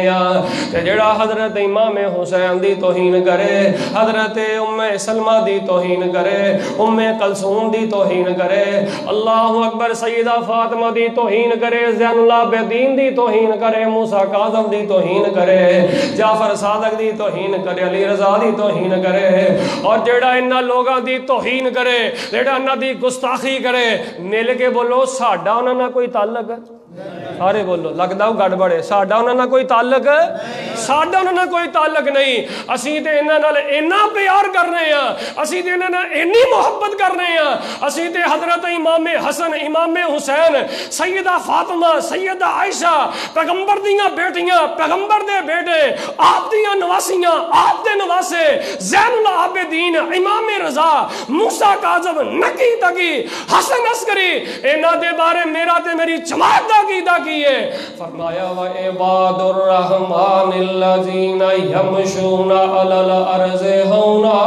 A: کہ جڑا حضرت امام حسین دی توہین کرے، حضرت ام سلمہ دی توہین کرے، ام کلثوم دی توہین کرے، اللہ اکبر، سیدہ فاطمہ دی توہین کرے، زین العابدین دی توہین کرے، موسیٰ کاظم دی توہین کرے، جعفر صادق دی توہین کرے، علی رضا دی توہین کرے، اور جڑا انہاں لوگاں دی توہین کرے، جڑا انہاں دی گستاخی کرے، مل کے بولو ساڈا انہاں نہ کوئی تعلق ہے؟ سارے بولو، لگدا ہو گڑبڑے، ساڈا انہاں نہ کوئی تعلق ہے؟ ساڈا انہاں نہ کوئی تعلق نہیں۔ اسی تے انہاں نال اینا پیار کرنے ہیں، اسی تے انہاں نال اینی محبت کرنے ہیں، اسی تے حضرت امام حسن، امام حسین، سیدہ فاطمہ، سیدہ عائشہ، پیغمبر دیاں بیٹیاں، پیغمبر دے بیٹے، آپ دیاں نواسیاں، آپ دے نواسے، زین العابدین، امام رضا، موسیٰ کاظم، نکی تقی، حسن عسکری، انہاں دے بارے میرا تے میری جماعت دا عقیدہ کیے۔ فرمایا وَعِبَادُ الرَّحْمَنِ الَّذِينَ يَمْشُونَ عَلَى الْأَرْضِ هَوْنًا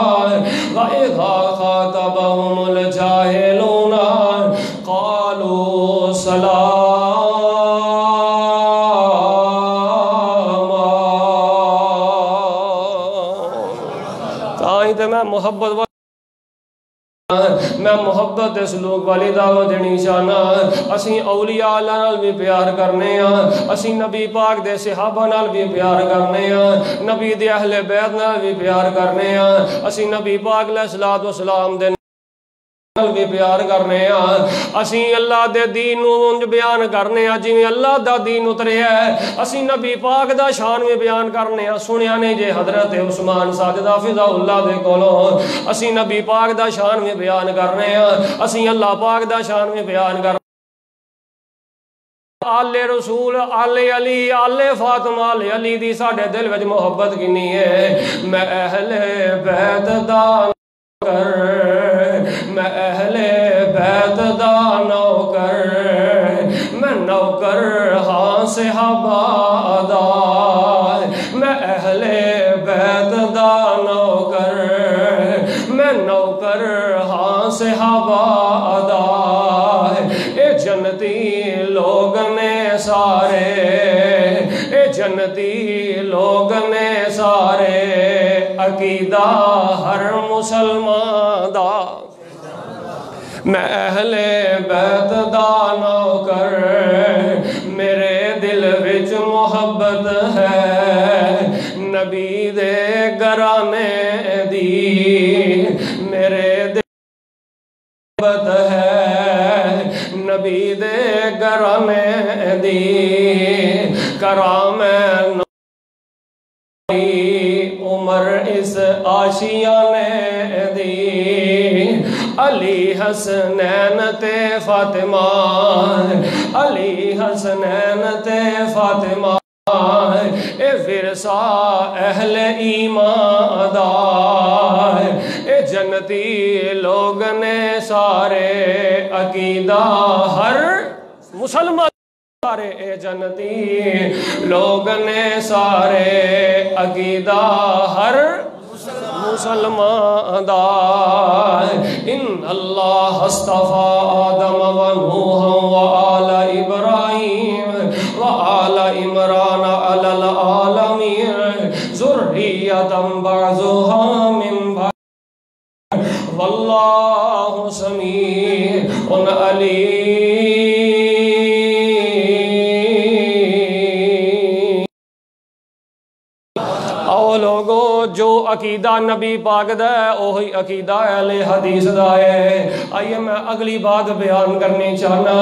A: وَإِذَا خَاطَبَهُمُ الْجَاهِلُونَ قَالُوا سَلَامًا۔ تائیں تے میں محبت سلوک والی دعوت دینی چاہنا، اسی اولیاء اللہ نال بھی پیار کرنے ہیں، اسی نبی پاک دے صحابہ نال بھی پیار کرنے ہیں، نبی دے اہل بیت نال بھی پیار کرنے ہیں، اسی نبی پاک علیہ الصلوۃ والسلام دے نال بھی پیار کرنے ہیں، اسی اللہ دے دین نو انج بیان کرنے ہیں جویں اللہ دا دین اترے ہے، اسی نبی پاک دا شان بھی بیان کرنے ہیں۔ سنیا نہیں جے حضرت عثمان ساجد حافظہ اللہ دے کولوں، اسی نبی پاک دا شان بھی بیان کرنے ہیں، اسی اللہ پاک دا شان بھی بیان کرنے ہیں۔ آل رسول، آل علی، آل فاطمہ، آل علی دی ساڈے دل وچ محبت کینی ہے۔ میں اہل بیت دا میں اہل بیت دا نوکر، میں نوکر ہاں صحابہ دا، میں اہل بیت دا نوکر، میں نوکر ہاں صحابہ دا۔ اے جنتی لوگ نے سارے، اے جنتی لوگ نے سارے، عقیدہ ہر مسلمان دا۔ میں اہل بیت دا نوکر، میرے دل وچ محبت ہے نبی دے گھرانے دی، میرے دل محبت ہے نبی دے گھرانے دی۔ کرام عمر اس آشیانے دی، علی حسنین تے فاطمہ، علی حسنین تے فاطمہ، اے ورثہ اہل ایمان دا، اے جنتی لوگ نے سارے، عقیدہ عقیدہ ہر مسلمان سارے اے جنتی لوگ نے سارے عقیدہ ہر مسلمان دا ان اللہ اصطفیٰ آدم و نوح و آل ابراہیم و آل عمران علی العالمین ذریۃ بعضها من بعض واللہ سمیع علیم۔ لوگوں جو عقیدہ نبی پاک دا ہے وہی عقیدہ اہل حدیث دا ہے۔ آئیے میں اگلی بات بیان کرنی چاہنا،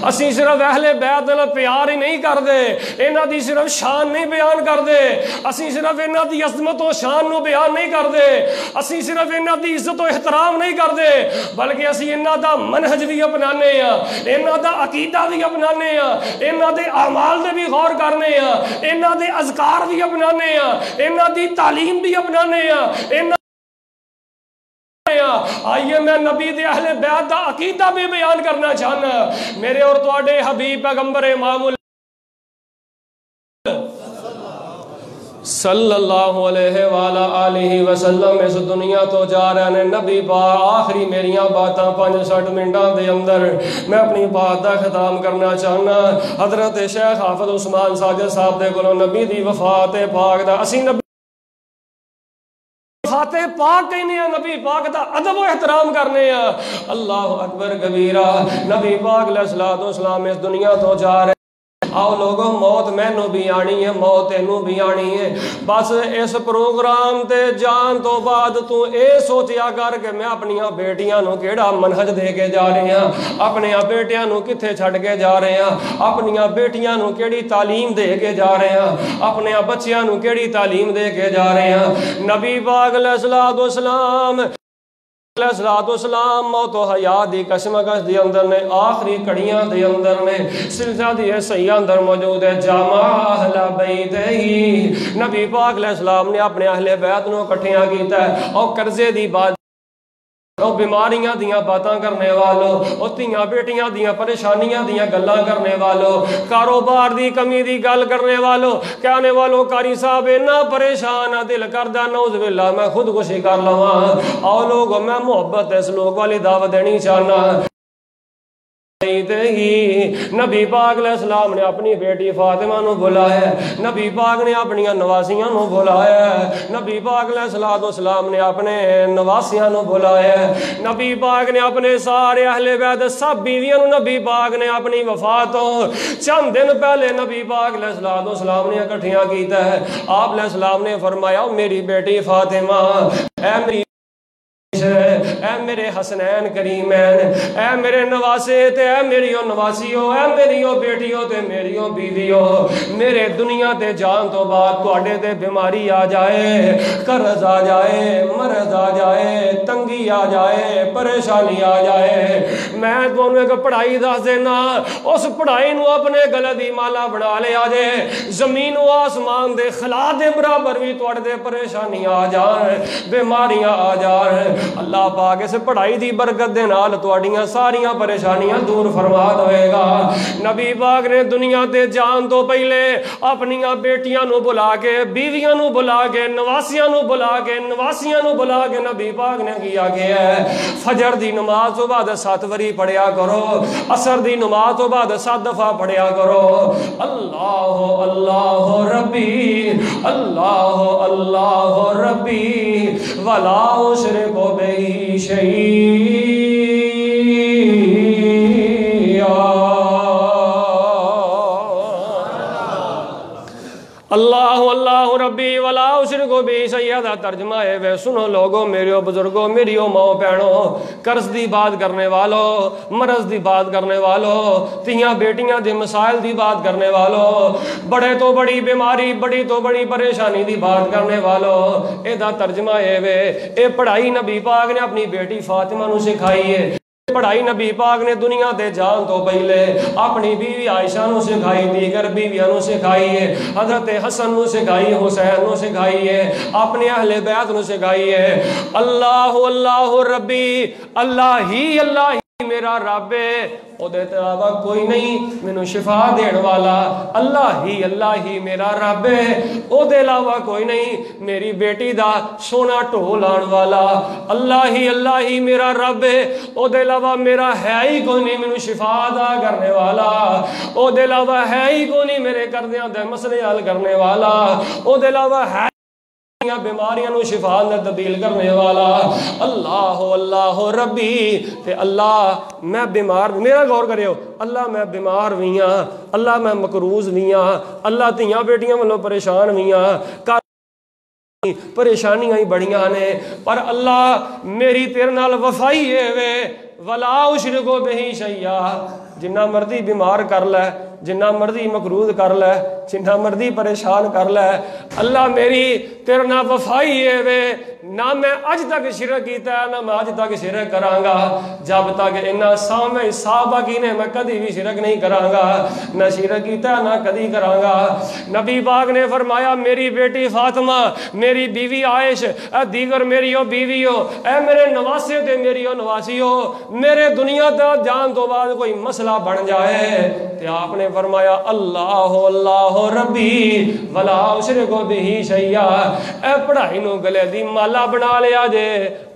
A: اسی صرف اہل بیت نال پیار ہی نہیں کر دے، انہاں دی صرف شان نہیں بیان کر دے، اسی صرف انہاں دی عظمت و شان نو بیان نہیں کر دے، اسی صرف انہاں دی عزت و احترام نہیں کر دے، بلکہ اسی انہاں دا منہج بھی اپنانے ہاں، انہاں دا عقیدہ بھی اپنانے ہاں، انہاں دے اعمال دے بھی غور کرنے ہاں، انہاں دے اذکار بھی اپنانے ہاں، انہاں دی تعلیم بھی اپنانے ہیں۔ آئیے میں نبی دے اہل بیت دا عقیدہ بھی بیان کرنا چاہنا، میرے اور تواڈے حبیب پیغمبر امام صلی اللہ علیہ وآلہ وسلم اس دنیا تو جا رہے ہیں۔ نبی پاک آخری میریاں باتاں 65 منٹاں دے اندر میں اپنی بات دا ختم کرنا چاہنا۔ حضرت شیخ حافظ عثمان ساجد صاحب دے کولوں نبی دی وفات پاک دا اسی نبی فاتح پاک کہنے ہیں، نبی پاک دا ادب و احترام کرنے ہیں۔ اللہ اکبر کبیرہ، نبی پاک علیہ السلام اس دنیا تو جا رہے ہیں۔ آؤ لوگوں، موت مینوں بھی آنی ہے، موت تینوں بھی آنی ہے، بس اس پروگرام تے جان تو بعد تو اے سوچیا کر کہ میں اپنیاں بیٹیاں نو کیڑا منہج دے کے جا رہے ہیں، اپنیاں بیٹیاں نو کتھے چھڑ کے جا رہے ہیں، اپنیاں بیٹیاں نو کیڑی تعلیم دے کے جا رہے ہیں، اپنے بچیاں نو کیڑی تعلیم دے کے جا رہے ہیں۔ نبی پاک علیہ السلام موت و حیات دی کشمکش دی اندر نے آخری کڑیاں دی اندر نے سلسلہ دی صحیح اندر موجود ہے۔ جامع اہل بیت ہی، نبی پاک علیہ السلام نے اپنے اہل بیت نو کٹھیاں کیتا ہے، اور قرضے دی بات، اور بیماریاں دیاں باتاں کرنے والوں، اور تیاں بیٹیاں دیاں پریشانیاں دیاں گلاں کرنے والوں، کاروبار دی کمی دی گل کرنے والوں، کہنے والوں قاری صاحب اتنا پریشان دل کردہ نعوذ باللہ میں خودکشی کر لواں۔ اور لوگوں میں محبت اس لوگ والی دعوت دینی چاہنا۔ نبی پاک علیہ السلام نے اپنی بیٹی فاطمہ نو بلایا، نبی پاک نے اپنی نواسیاں نو بلایا، نبی پاک علیہ السلام نے اپنے نواسیاں نو بلایا، نبی پاک نے اپنے سارے اہل بیت سب بیویاں نو، نبی پاک نے اپنی وفات چند دن پہلے نبی پاک علیہ السلام نے اکٹھیاں کیتا ہے۔ آپ علیہ السلام نے فرمایا میری بیٹی فاطمہ، اے میری اے میرے حسنین کریمین، اے میرے نواسے تے اے میریو نواسیو، اے میریو بیٹیو تے میریو بیویو، میرے دنیا تے جان تو بعد تواڈے تے بیماری آ جائے، قرض آ جائے، مرض آ جائے، تنگی آ جائے، پریشانی آ جائے، میں تانوں ایک پڑھائی دس دینا، اس پڑھائی نو اپنے گلے دی مالا بنا لے آ جائے، زمین و آسمان دے خلا دے برابر بھی تواڈے تے پریشانی آ جائے، بیماریاں آ جائے، اللہ پاک اس پڑھائی دی برکت دے نال تواڈیاں ساریاں پریشانیاں دور فرما دے گا۔ نبی پاک نے دنیا تے جان تو پہلے اپنیاں بیٹیاں نو بلا کے، بیویاں نو بلا کے، نواسیاں نو بلا کے، نواسیاں نو بلا کے نبی پاک نے کیا گیا ہے فجر دی نماز تو بعد 7 واری پڑھیا کرو، عصر دی نماز تو بعد 7 دفعہ پڑھیا کرو، اللہ اللہ ربی، اللہ اللہ ربی ولا اشرک بہ شیئا۔ اللہ اللہ ربی ولا اشرک بہ شیئا دا ترجمہ ہے وے سنو لوگوں، میریو بزرگوں، میریو ماں بہنوں، قرض دی بات کرنے والوں، مرض دی بات کرنے والوں، تیاں بیٹیاں دے مسائل دی بات کرنے والوں، بڑے تو بڑی بیماری، بڑی تو بڑی پریشانی دی بات کرنے والوں، اے دا ترجمہ ہے وے اے پڑھائی نبی پاک نے اپنی بیٹی فاطمہ نو سکھائی ہے، پڑھائی نبی پاک نے دنیا دے جان تو پہلے اپنی بیوی عائشہ نو سکھائی، دیگر بیویاں نو سکھائی ہے، حضرت حسن نو سکھائی، حسین نو سکھائی ہے، اپنے اہل بیت نو سکھائی ہے۔ اللہ اللہ ربی، اللہ ہی اللہ میرا رب ہے او دے علاوہ کوئی نہیں مینوں شفا دین والا، اللہ ہی میرا رب ہے او دے علاوہ کوئی نہیں میری بیٹی دا سونا ڈھو لان والا، اللہ ہی میرا رب ہے او دے علاوہ میرا ہے ہی کوئی نہیں مینوں شفا عطا کرنے والا، او دے علاوہ ہے ہی کوئی نہیں میرے کردیاں دے مسئلے حل کرنے والا، او دے علاوہ ہے بیماریاں نو شفا میں تبدیل کرنے والا، اللہ ربی تے اللہ میں بیمار، میرا غور کریو، اللہ میں بیمار بھی ہاں، اللہ میں مقروض بھی ہاں، اللہ تیاں بیٹیاں والوں پریشان بھی ہاں، پریشانیاں ہی بڑیاں نے، پر اللہ میری تیرے نال وفائی ہے وے ولا اشرکو بہی شیئا، جنہ مرضی بیمار کر لے، جنہ مرضی مقروض کر لے، جنہ مرضی پریشان کر لے، اللہ میری تیرے نال وفائی ہے وے، نہ میں اج تک شرک کیتا ہے نہ میں اج تک شرک کراں گا، جب تک انہاں سامنے صحابہ کی نے میں کدی بھی شرک نہیں کراں گا، نہ شرک کیتا نہ کدی کراں گا۔ نبی پاک نے فرمایا میری بیٹی فاطمہ، میری بیوی عائش، اے دیگر میری او بیوی ہو، اے میرے نواسے تے میری او نواسی ہو، میرے دنیا تا جان تو بعد کوئی مسئلہ بن جائے تے آپ نے فرمایا اللہ ربی ولا اشرک بہ شیئا، اے پڑھائی نو گلے دی مالا بنا لیا جے،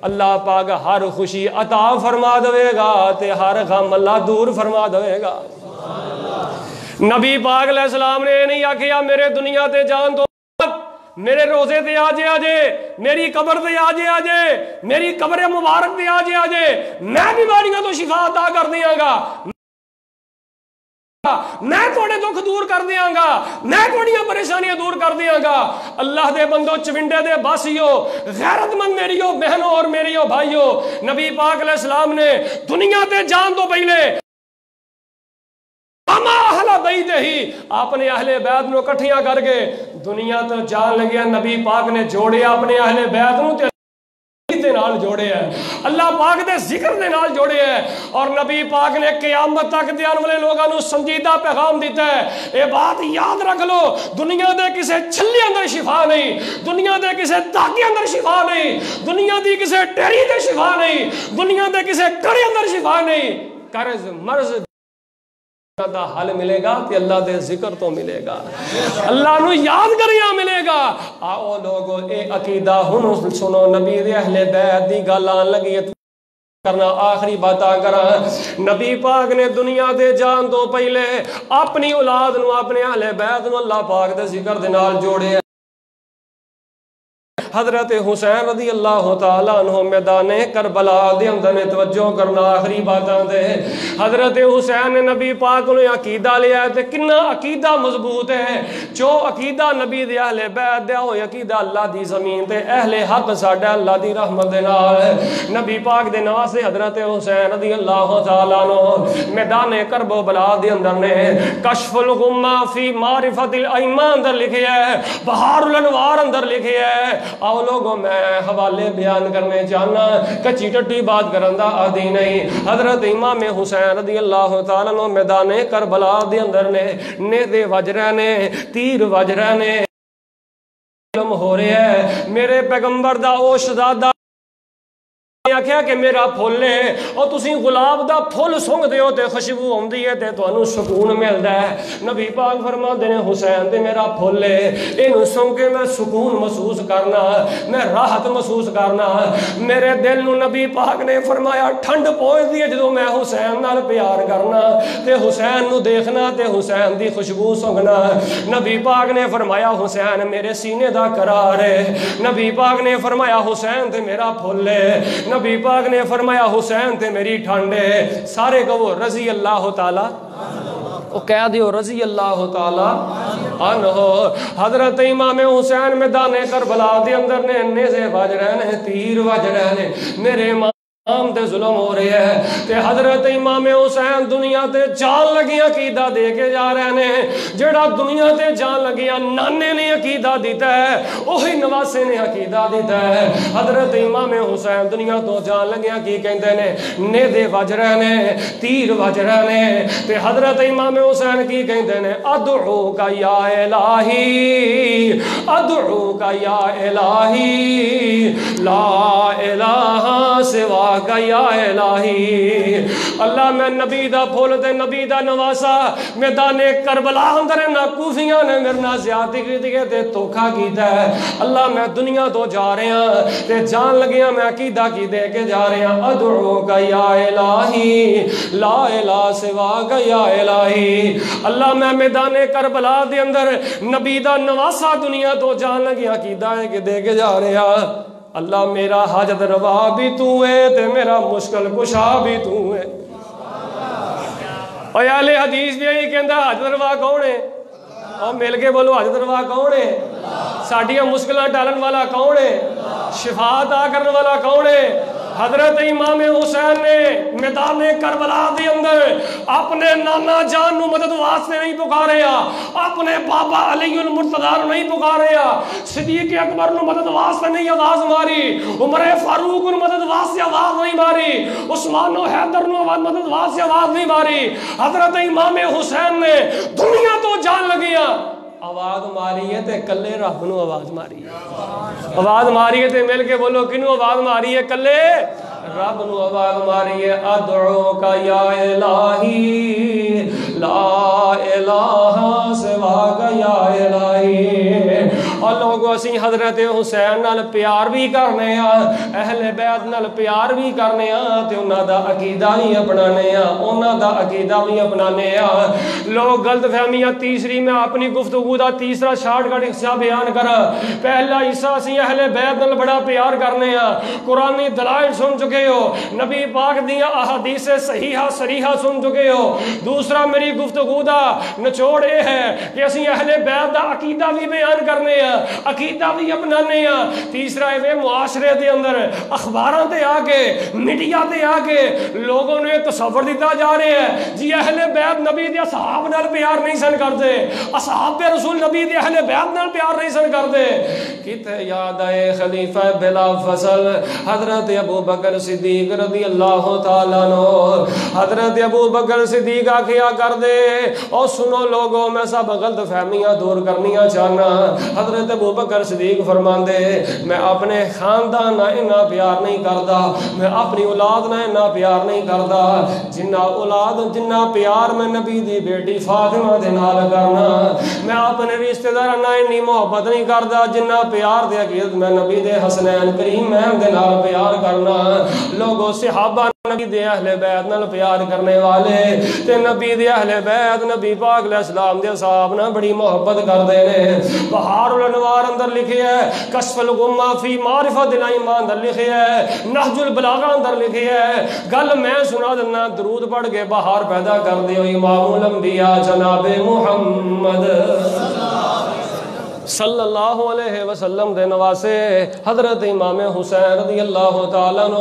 A: اللہ پاک ہر خوشی عطا فرما دے گا تے ہر غم اللہ دور فرما دے گا۔ نبی پاک علیہ السلام نے نہیں آکھیا میرے دنیا تے جان تو میرے روزے تے آجے میری قبر تے آجے میری قبر مبارک تے آجے میں بیماریاں تو شفا عطا کر دیاں گا، میں تھوڑے دکھ دور کر دیاں گا، میں تھوڑیاں پریشانیاں دور کر دیاں گا۔ اللہ دے بندو چونڈے دے باسیو، غیرت مند میریو بہنوں اور میریو بھائیو، نبی پاک علیہ السلام نے دنیا تے جان تو پہلے اہل بیت ہی اپنے اہل بیت نو کٹھیاں کر کے دنیا تو جان لگیا، نبی پاک نے جوڑے اپنے اہل بیت نو تے دے نال جوڑے ہیں، اللہ پاک دے ذکر دے نال جوڑے ہیں، اور نبی پاک نے قیامت تک دیان والے لوگاں نو سنجیدہ پیغام دیتا ہے، اے بات یاد رکھ لو، دنیا دے کسے چھلے اندر شفا نہیں، دنیا دے کسے داغے اندر شفا نہیں، دنیا دی کسے ٹیری تے شفا نہیں، دنیا دے کسے کڑے اندر شفا نہیں، قرض مرض دا حل ملے گا تے اللہ دے ذکر تو ملے گا، اللہ نو یاد کریاں ملے گا۔ آؤ لوگو اے عقیدہ ہن سنو، نبی دے اہل بیت دی گل آن لگی کرنا، آخری باتاں کراں، نبی پاک نے دنیا دے جان تو پہلے اپنی اولاد نو اپنے اہل بیت نو اللہ پاک دے ذکر دے نال جوڑے۔ حضرت حسین رضی اللہ تعالیٰ عنہ میدان کربلا دے اندر نے توجہ کرنا، آخری باتاں دے، حضرت حسین نے نبی پاک نے عقیدہ لیا ہے تے کنہ عقیدہ مضبوط ہے، جو عقیدہ نبی دے اہل بیت دے ہوئے عقیدہ اللہ دی زمین تے اہل حق ساڈا اللہ دی رحمت دے نال، نبی پاک دے نواسے حضرت حسین رضی اللہ تعالیٰ عنہ میدان کربلا دے اندر نے کشف الغمہ فی معرفت الائمہ اندر لکھے ہے، بہار الانوار اندر لکھے ہے۔ آؤ لوگوں میں حوالے بیان کرنے چاہنا، کچی ٹٹی بات کرندہ آدھی نہیں، حضرت امام حسین رضی اللہ تعالیٰ عنہ میدان کربلا دے اندر نے نیزے وج رہے نے، تیر وج رہے نے، علم ہو رہے ہیں، میرے پیغمبر دا او شہزادہ آکھیا کہ میرا پھول ہے، اور تسی گلاب دا پھول سونگ دیو تے خوشبو ہوندی ہے تے تانوں سکون ملدا ہے۔ نبی پاک فرماندے نے حسین تے میرا پھول ہے، اینو سونگ کے میں سکون محسوس کرنا، میں راحت محسوس کرنا، میرے دل نو نبی پاک نے فرمایا ٹھنڈ پہنچدی ہے جدوں میں حسین نال پیار کرنا تے حسین نو دیکھنا تے حسین دی خوشبو سونگنا۔ نبی پاک نے فرمایا حسین میرے سینے دا قرار ہے، نبی پاک نے فرمایا حسین تے میرا پھول ہے، نبی پاک نے فرمایا حسین تے میری ٹھنڈ ہے۔ سارے کہو رضی اللہ تعالی، وہ کہہ دیو رضی اللہ تعالی عنہ۔ حضرت امام حسین میدان کربلا دے اندر نے نیزے وج رہے نے، تیر وج رہے نے، میرے امام تے ظلم ہو رہے ہیں تے حضرت امام حسین دنیا تے جان لگیاں عقیدہ دے کے جا رہے ہیں، جڑا دنیا تے جان لگیاں نانے نے عقیدہ دیتا ہے وہی نواسے نے عقیدہ دیتا ہے۔ حضرت امام حسین دنیا تو جان لگیاں کی کہندے نے، نیزے وج رہے نے، تیر وج رہے نے، تے حضرت امام حسین کی کہندے نے ادعوک یا الہی، ادعوک یا الہی، لا الہ سوا سواک یا الہی اللہ میں نبی دا پھول تے نبی دا نواسا میدان کربلا اندر نہ کوفیاں نے میرے نال زیادتی کی تے دھوکا کیتا ہے اللہ میں دنیا تو جا رہا تے جان لگیاں میں عقیدہ کی دے کے جا رہا ادعوک یا الہی لا الہ سواک یا الہی اللہ میں میدان کربلا دے اندر نبی دا نواسا دنیا تو جان لگیاں عقیدہ ہے کہ دے کے جا رہا اللہ میرا حاجت روا بھی تو ہے تے میرا مشکل کشا بھی تو ہے اور اہل حدیث بھی یہی کہندا حاجت روا کون ہے اور مل کے بولو حاجت روا کون ہے ساڈیاں مشکلاں ٹالن والا کون ہے شفا عطا کرنے والا کون ہے حضرت امام حسین نے میدان کربلا دے اندر اپنے نانا جان نو مدد واسطے نہیں پکارے اپنے بابا علی المرتضی نو نہیں پکارے صدیق اکبر نو مدد واسطے نہیں آواز ماری عمر فاروق نو مدد واسطے آواز نہیں ماری عثمان و حیدر نو مدد واسطے آواز نہیں ماری حضرت امام حسین نے دنیا تو جان لگیا آواز ماری ہے تے کلے رب نو آواز ماری ہے آواز ماری ہے تے مل کے بولو کنو آواز ماری ہے کلے رب نو آواز ماری ہے ادعوک یا الہی لا الہ سواک یا الہی اور لوگوں اسی حضرت حسین نال پیار بھی کرنے اہل بیت نال پیار بھی کرنے تے انہاں دا عقیدہ بھی اپنانے انہاں دا عقیدہ بھی اپنانے لوگ غلط فہمیاں تیسری میں اپنی گفتگو دا تیسرا شارٹ کٹ حصہ بیان کر پہلا حصہ اسی اہل بیت نال بڑا پیار کرنے قرآنی دلائل سن چکے ہو نبی پاک دیاں احادیث صحیحہ صریحہ سن چکے ہو دوسرا میری گفتگو دا نچوڑ یہ ہے کہ اسی اہل بیت دا عقیدہ بھی بیان کرنے عقیدہ بھی اپنانے تیسرا ہے معاشرے دے اندر اخباراں تے آ کے میڈیا تے آ کے لوگوں نے تصور دیتا جا رہے ہیں جی اہل بیت نبی دے اصحاب نال پیار نہیں سن کرتے اصحاب رسول نبی دے اہل بیت نال پیار نہیں سن کرتے کتے یاد آئے خلیفہ بلا فصل حضرت ابو بکر صدیق رضی اللہ تعالیٰ عنہ حضرت ابو بکر صدیق کیا کر دے اور سنو لوگوں میں سب غلط فہمیاں دور کرنیاں چاہنا حضرت ابو بکر صدیق فرمان دے میں اپنے خاندان نہ اتنا پیار نہیں کرتا میں اپنی اولاد نہ اتنا پیار نہیں کرتا جنہ اولاد جنہ پیار میں نبی دی بیٹی فاطمہ دے نال کرنا میں اپنے رشتہ دار نہ اتنی محبت نہیں کرتا جنہ پیار دے عقیدت میں نبی دے حسنین کریم میں دے نال پیار کرنا لوگوں صحابہ نبی دے اہل بیت نال پیار کرنے والے تے نبی دے اہل بیت نبی پاک علیہ السلام دے صحاب نہ بڑی محبت کردے نے بہار الانوار اندر لکھے ہے کشف الغمہ فی معرفت الائمہ اندر لکھے ہے نہج البلاغہ اندر لکھے ہے گل میں سنا دینا درود پڑھ کے بہار پیدا کر دے امام الانبیاء جناب محمد صلی اللہ علیہ وسلم دے نواسے حضرت امام حسین رضی اللہ تعالیٰ عنہ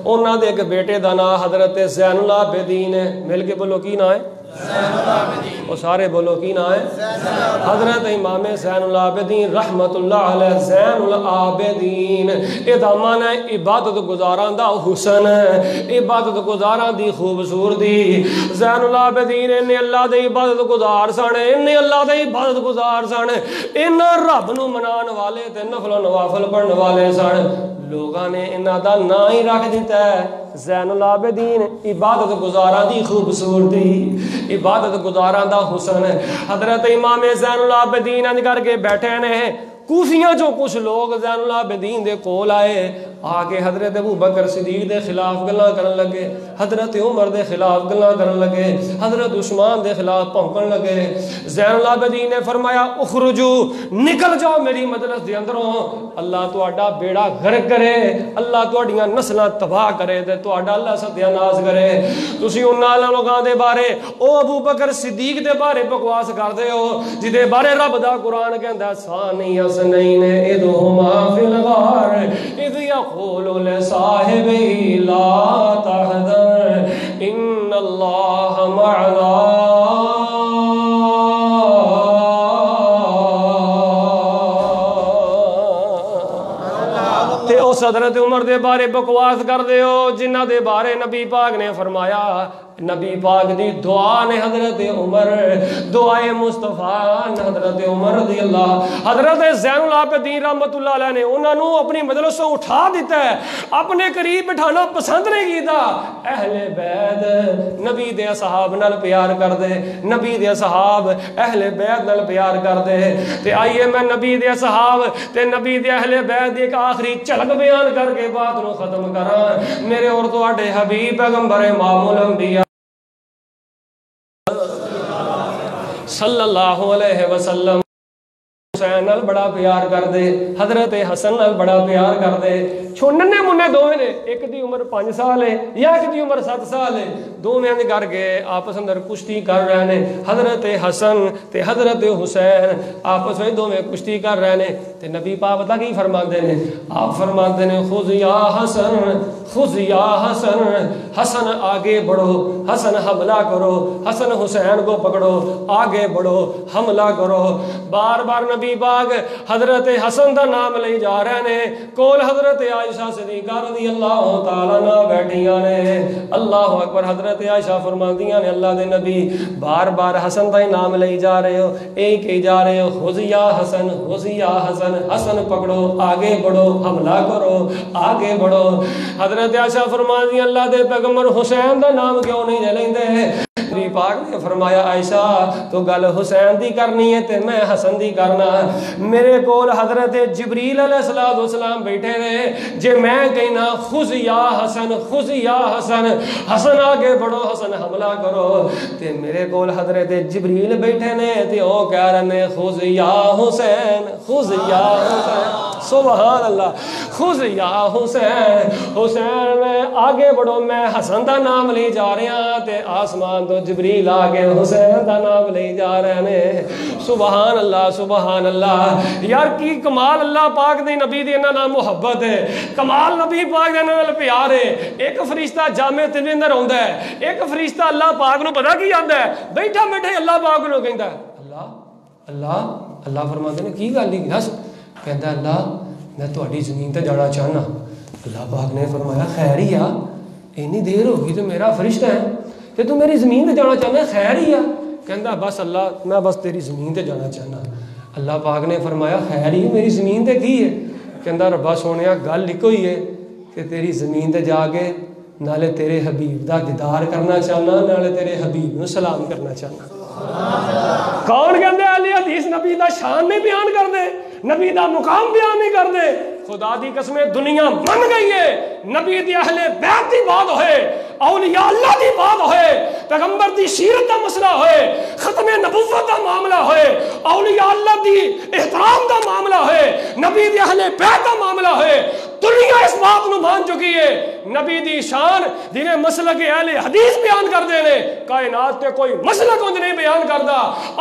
A: انہاں دے ایک بیٹے دا نام حضرت زین العابدین ہے مل کے بولو کی نام ہے وہ سارے بولو کی نام ہے حضرت امام زین العابدین رحمت اللہ علیہ زین العابدین یہ دا معنی ہے عبادت گزاران دا حسن عبادت گزاران دی خوبصورتی زین العابدین انہیں اللہ دے عبادت گزار سن انہیں اللہ دے عبادت گزار سن انہیں رب نو منان والے تے نفل و نوافل پڑھن والے سن لوگاں نے انہاں دا نا ہی رکھ دیتا ہے زین العابدین عبادت گزاران دی خوبصورتی عبادت گزاران دا حسن حضرت امام زین العابدین انج کر کے بیٹھے نے کوفیاں جو کچھ لوگ زین العابدین دے کول آئے آگے حضرت ابو بکر صدیق دے خلاف گلاں کرن لگے حضرت عمر دے خلاف گلاں کرن لگے حضرت عثمان دے خلاف پھونکن لگے زین العابدین نے فرمایا اخرجو نکل جاؤ میری مجلس دے اندروں اللہ تہاڈا بیڑا غرق کرے اللہ تہاڈیاں نسلاں تباہ کرے تے تہاڈا اللہ ستیا ناز کرے تسی انہاں لوکاں دے بارے او ابو بکر صدیق دے بارے بکواس کردے ہو جدے بارے رب دا قرآن کہندا ثانی حسنین ادھما فی الغار اذ یقول لصاحبہ لا تحزن ان اللہ معنا تے اس حضرت عمر دے بارے بکواس کر دے ہو جنہ دے بارے نبی پاک نے فرمایا نبی پاک دی دعا نے حضرت عمر دعائے مصطفیٰ نے حضرت عمر رضی اللہ حضرت زین العابدین رحمت اللہ علیہ نے انہوں نے اپنی مجلس سے اٹھا دیتا ہے اپنے قریب بٹھانا پسند نہیں کیتا اہل بیت نبی دے صحاب نال پیار کر دے نبی دے صحاب اہل بیت نال پیار کر دے تے آئیے میں نبی دے صحاب تے نبی دے اہل بیت دی ایک آخری جھلک بیان کر کے بات نو ختم کراں میرے اور تواڈے حبیب پیغمبر امام الانبیاء صلی اللہ علیہ وسلم حسین نال بڑا پیار کر دے حضرت حسن نال بڑا پیار کر دے چھوڑنے منے دوویں نے ایک دی عمر 5 سال ہے یا ایک دی عمر 7 سال ہے دوویں دے کر کے آپس اندر کشتی کر رہے نے حضرت حسن تے حضرت حسین آپس میں دوویں کشتی کر رہے نے تے نبی پاک پتہ کی فرماندے نے آپ فرماندے نے خذ یا حسن خذ یا حسن حسن آگے بڑھو حسن حملہ کرو حسن حسین کو پکڑو آگے بڑھو حملہ کرو بار بار نبی پاک حضرت حسن دا نام لے جا رہے نے کول حضرت عائشہ صدیقہ رضی اللہ تعالیٰ عنہ بیٹھیاں نے اللہ اکبر حضرت عائشہ فرماندیاں نے اللہ دے نبی بار بار حسن دا نام لے جا رہے ہو ایک ہی جا رہے ہو خذ یا حسن خذ یا حسن حسن پکڑو آگے بڑھو حملہ کرو آگے بڑھو حضرت عائشہ فرماندیاں اللہ دے پیغمبر حسین دا نام کیوں نہیں لیندے نبی پاک نے فرمایا عائشہ تو گل حسین دی کرنی ہے تے میں حسن دی کرنا میرے کول حضرت جبریل علیہ السلام بیٹھے رہے جے میں کہنا خذ یا حسن خذ یا حسن حسن آگے بڑھو حسن حملہ کرو تے میرے کول حضرت جبریل بیٹھے نے تے او کہہ رہے خذ یا حسین خذ یا حسین سبحان اللہ خذ یا حسین حسین میں آگے بڑھو میں حسن دا نام لے جا رہے ہیں تے آسمان تو جبریل آگے حسین دا نام لے جا رہے ہیں سبحان اللہ سبحان اللہ یار کی کمال اللہ پاک دے نبی دی انہاں نال محبت ہے کمال نبی پاک دے نال پیار ہے ایک فرشتہ جامع تے اندر ہوندا ہے ایک فرشتہ اللہ پاک نو پتہ کی آندا ہے بیٹھا بیٹھے اللہ پاک نو کہندا ہے اللہ اللہ اللہ فرماندے نے کی گل نہیں دس کہندا اللہ میں تہاڈی زمین تے جانا چاہنا اللہ پاک نے فرمایا خیر ہی آ اینی دیر ہو گئی تے میرا فرشتہ ہے تے تو میری زمین تے جانا چاہنا خیر ہی آ کہندا بس اللہ میں بس تیری زمین تے جانا چاہنا اللہ پاک نے فرمایا خیر ہی میری زمین تے کی ہے کہندا ربا سونیا گل لکھو ہی ہے کہ تیری زمین تے جا کے نالے تیرے حبیب دا دیدار کرنا چاہنا نالے تیرے حبیب نو سلام کرنا چاہنا کون کہندے اہل حدیث نبی دا شان نہیں بیان کر دے نبی دا مقام بیان نہیں کر دے خدا دی قسمیں دنیا من گئی ہے نبی دی اہل بیت دی بات ہوئے اولیاء اللہ دی بات ہوئے پیغمبر دی سیرت دا مسئلہ ہوئے ختم نبوت دا معاملہ ہوئے اولیاء اللہ دی احترام دا معاملہ ہوئے نبی دی اہل بیت دا معاملہ ہوئے دنیا اس بات نو مان چکی ہے نبی دی شان جنہیں مسلک اہل حدیث بیان کر دے نے کائنات تے کوئی مسلک انج نہیں بیان کردا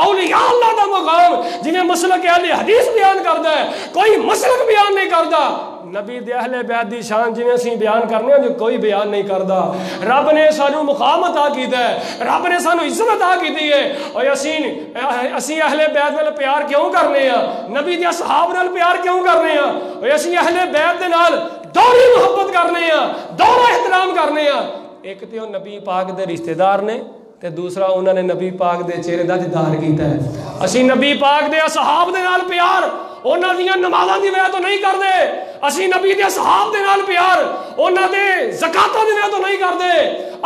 A: اولیاء اللہ دا مقام جنہیں مسلک اہل حدیث بیان کردا ہے کوئی مسلک بیان نہیں کردا نبی دے اہل بیت دی شان جویں اسی بیان کرنے ہیں جو کوئی بیان نہیں کردا رب نے سانو مقام عطا کیتا ہے رب نے سانو عزت عطا کیتی ہے اور اسی اہل بیت نال پیار کیوں کرنے ہیں نبی دے صحابہ نال پیار کیوں کرنے ہیں اور اسی اہل بیت دے نال دوہری محبت کرنے ہیں دوہرا احترام کرنے ہیں ایک تے او نبی پاک دے رشتہ دار نے تے دوسرا انہوں نے نبی پاک دے چہرے دا دیدار کیتا ہے اسی نبی پاک دے اصحاب دے نال پیار انہاں دیاں نمازاں دی وجہ تو نہیں کردے اسی نبی دے اصحاب دے نال پیار انہاں دے زکاتاں دی وجہ تو نہیں کردے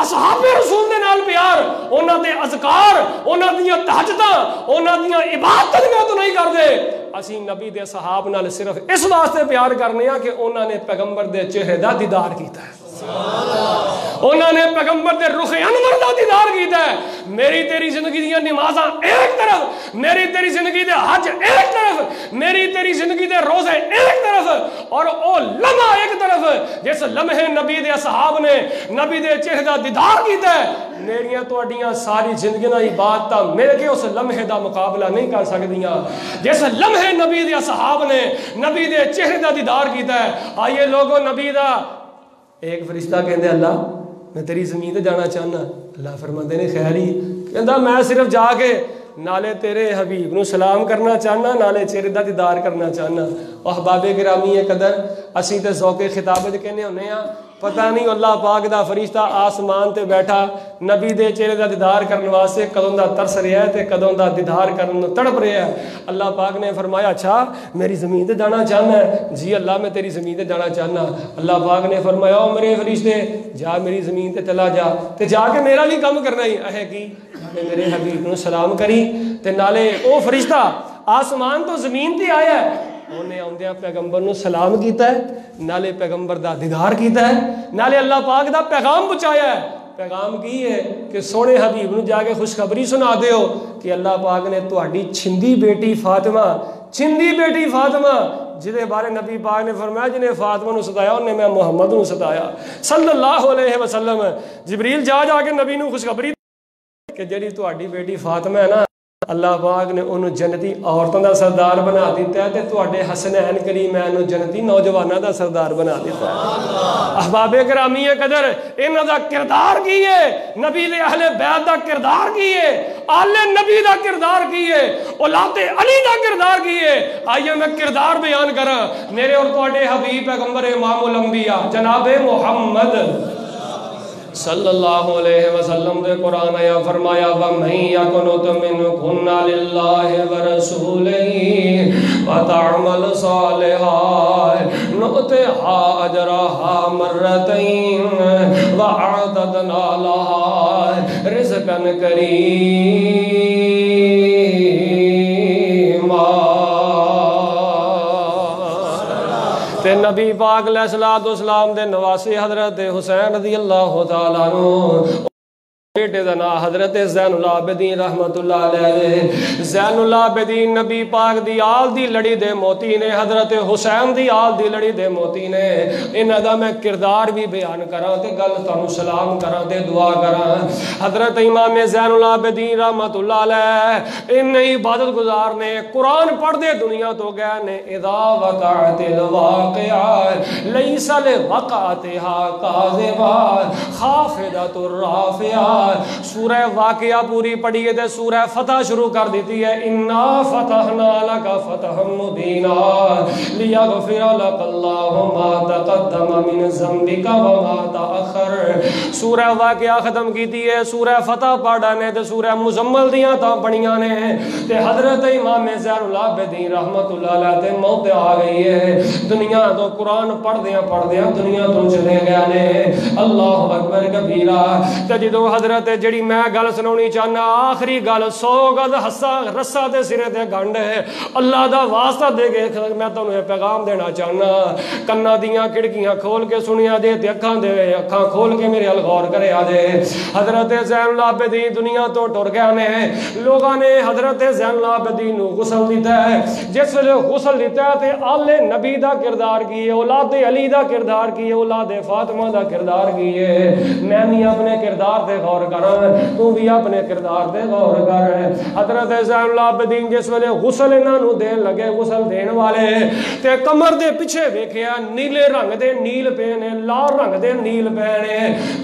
A: اصحاب رسول دے نال پیار انہاں دے اذکار انہاں دیاں تہجداں انہاں دیاں عبادتاں دی وجہ تو نہیں کردے اسی نبی دے صحاب نال صرف اس واسطے پیار کرنے ہاں کہ انہاں نے پیغمبر دے چہرے دا دیدار کیتا ہے انہوں نے پیغمبر دے رخ انور دا دیدار کیتا ہے میری تیری زندگی دیاں نمازاں ایک طرف میری تیری زندگی دے حج ایک طرف میری تیری زندگی دے روزے ایک طرف اور او لمحہ ایک طرف جس لمحے نبی دے اصحاب نے نبی دے چہرے دا دیدار کیتا ہے میریاں تواڈیاں ساری زندگیاں عبادتاں مل کے اس لمحے دا مقابلہ نہیں کر سکدیاں جس لمحے نبی دے اصحاب نے نبی دے چہرے دا دیدار کیتا ہے آئیے لوگوں نبی دا ایک فرشتہ کہندے اللہ میں تیری زمین تے جانا چاہنا اللہ فرماندے نے خیر ہی کہندا میں صرف جا کے نالے تیرے حبیب نو سلام کرنا چاہنا نالے چہرے دا دیدار کرنا چاہنا احباب گرامی قدر اسی تے ذوق خطاب وچ کہنے ہونے ہاں پتہ نہیں اللہ پاک دا فرشتہ آسمان تے بیٹھا نبی دے چہرے دا دیدار کرنے واسطے کدوں دا ترس رہا ہے تے کدوں دا دیدار کرنے تڑپ رہا ہے۔ اللہ پاک نے فرمایا اچھا میری زمین تے جانا چاہنا ہے؟ جی اللہ میں تیری زمین تے جانا چاہنا۔ اللہ پاک نے فرمایا او میرے فرشتے جا میری زمین تے چلا جا تے جا کے میرا بھی کم کرنا ہی اے کی میرے حبیب نو سلام کری تے نالے او فرشتہ آسمان تو زمین تے آیا ہے انہیں آندیا پیغمبر نو سلام کیتا ہے نالے پیغمبر دا دیدار کیتا ہے نالے اللہ پاک دا پیغام پہنچایا ہے۔ پیغام کی ہے کہ سونے حبیب نو جا کے خوشخبری سنا دیو کہ اللہ پاک نے تہاڈی چھندی بیٹی فاطمہ جدے بارے نبی پاک نے فرمایا جنہیں فاطمہ نو ستایا انہیں میں محمد نو ستایا صلی اللہ علیہ وسلم۔ جبریل جا کے نبی نو خوشخبری کہ جڑی تہاڈی بیٹی فاطمہ ہے نا اللہ پاک نے انہوں جنتی عورتوں دا سردار بنا دیتا ہے تے تواڈے حسنین کریمین نو جنتی نوجواناں دا سردار بنا دیتا ہے۔ احباب گرامی قدر انہاں دا کردار کی ہے نبی دے اہل بیت دا کردار کی ہے آل نبی دا کردار کی ہے اولاد علی دا کردار کی ہے۔ آئیے میں کردار بیان کراں میرے اور تواڈے حبیب پیغمبر امام الانبیاء جناب محمد صلی اللہ علیہ وسلم دے قرآن آیا فرمایا وَمَن يَقْنُتْ مِنْكُنَّ لِلَّهِ وَرَسُولِهِ وَتَعْمَلْ صَالِحًا نُؤْتِهَا أَجْرَهَا مَرَّتَيْنِ وَأَعْتَدْنَا لَهَا رِزْقًا كَرِيمًا۔ تے نبی پاک علیہ السلام دے نواسی حضرت حسین رضی اللہ تعالیٰ عنہ بیٹے دا نام حضرت زین العابدین رحمت اللہ علیہ۔ زین العابدین نبی پاک دی آل دی لڑی دے موتی نے حضرت حسین دی آل دی لڑی دے موتی نے انہاں دا میں کردار بھی بیان کراں تے گل تانوں سلام کراں تے دعا کراں۔ حضرت امام زین العابدین رحمت اللہ علیہ ان عبادت گزار نے قرآن پڑھ دے دنیا تو گئے نے اذا وقعت الواقعہ لیس لوقعتها کاذبہ خافضۃ الرافعہ۔ سورہ واقعہ پوری پڑھیے تے سورہ فتح شروع کر دیتی ہے انا فتحنا لک فتحا مبینا لیغفر لک اللہ ما تقدم من ذنبک وما تاخر۔ سورہ واقعہ ختم کیتی ہے سورہ فتح پڑھا نے تے سورہ مزمل دیاں تا پڑھیاں نے تے حضرت امام زین العابدین رحمت اللہ علیہ تے موت آ گئی ہے دنیا تو قرآن پڑھدیاں دنیا تو چلے گئے نے۔ اللہ اکبر کبیرہ۔ تے جدوں حضرت جڑی میں گل سناونی چاہنا آخری گل 100 گز رسا دے سرے تے گنڈ ہے اللہ دا واسطہ دے کے میں تانوں یہ پیغام دینا چاہنا کنا دیاں کھڑکیاں کھول کے سنیا دے تے اکھاں کھول کے میرے غور کرے آ دے۔ حضرت زین العابدین دنیا تو ٹر گئے نے لوگاں نے حضرت زین العابدین نو غسل دیتا ہے جس ویلے غسل دیتا ہے تے آل نبی دا کردار کی ہے اولاد علی دا کردار کی ہے اولاد فاطمہ دا کردار کی ہے۔ میں بھی اپنے کردار تے غور کر تو بھی اپنے کردار دے غور کر۔ حضرت زین العابدین جس ویلے غسل انہاں نو دین لگے غسل دین والے تے کمر دے پیچھے ویکھیا نیلے رنگ دے نیل پے نے لال رنگ دے نیل پے نے۔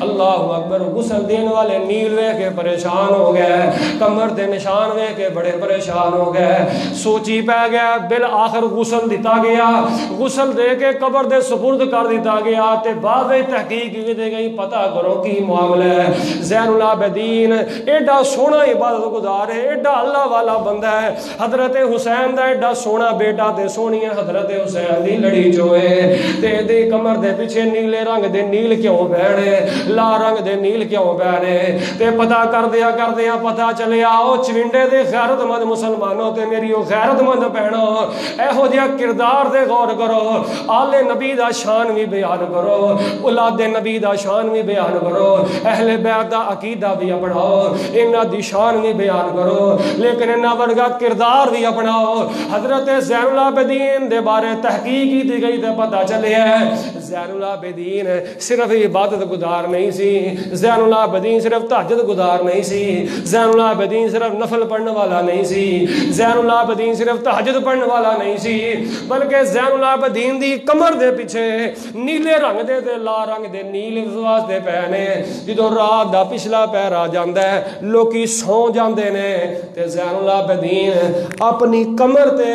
A: اللہ اکبر۔ غسل دین والے نیل ویکھ کے پریشان ہو گئے کمر دے نشان ویکھ کے بڑے پریشان ہو گئے سوچی پہ گیا بالآخر غسل دیتا گیا غسل دے کے قبر دے سپرد کر دیتا گیا تے بعد تحقیق کی دے گئی پتہ کرو کی معاملہ ہے۔ زین العابدین ایڈا سونا عبادت گزار ہے ایڈا اللہ والا بندہ ہے حضرت حسین دا ایڈا سونا بیٹا تے سونی ہے حضرت حسین دی لڑی چوئے تے دے کمر دے پیچھے نیلے رنگ دے نیل کیوں بہنے لا رنگ دے نیل کیوں بہنے تے پتہ کر دیا پتہ چلے آؤ چوینڈے دے غیرت مند مسلمانوں تے میری او غیرت مند بہنوں اے ہو جیا کردار دے غور کرو آل نبی دا شان بھی بیان کرو اولاد نبی دا شان بھی بیان کرو اہل بیت دا عقیدہ بھی اپناؤ انہاں دی شان بھی بیان کرو لیکن انہاں ورگا کردار بھی اپناؤ۔ حضرت زین العابدین دے بارے تحقیق کی گئی تے پتہ چلے ہے زین العابدین صرف عبادت گزار نہیں سی زین العابدین صرف تہجد گزار نہیں سی زین العابدین صرف نفل پڑھنے والا نہیں سی زین العابدین صرف تہجد پڑھنے والا نہیں سی بلکہ زین العابدین دی کمر دے پیچھے نیلے رنگ دے لا رنگ دے نیل واسطے پہنے جدوں رات دا پیچھے پچھلا پیر آ جاندہ ہے لوکی سو جاندے نے تے زین العابدین اپنی کمر تے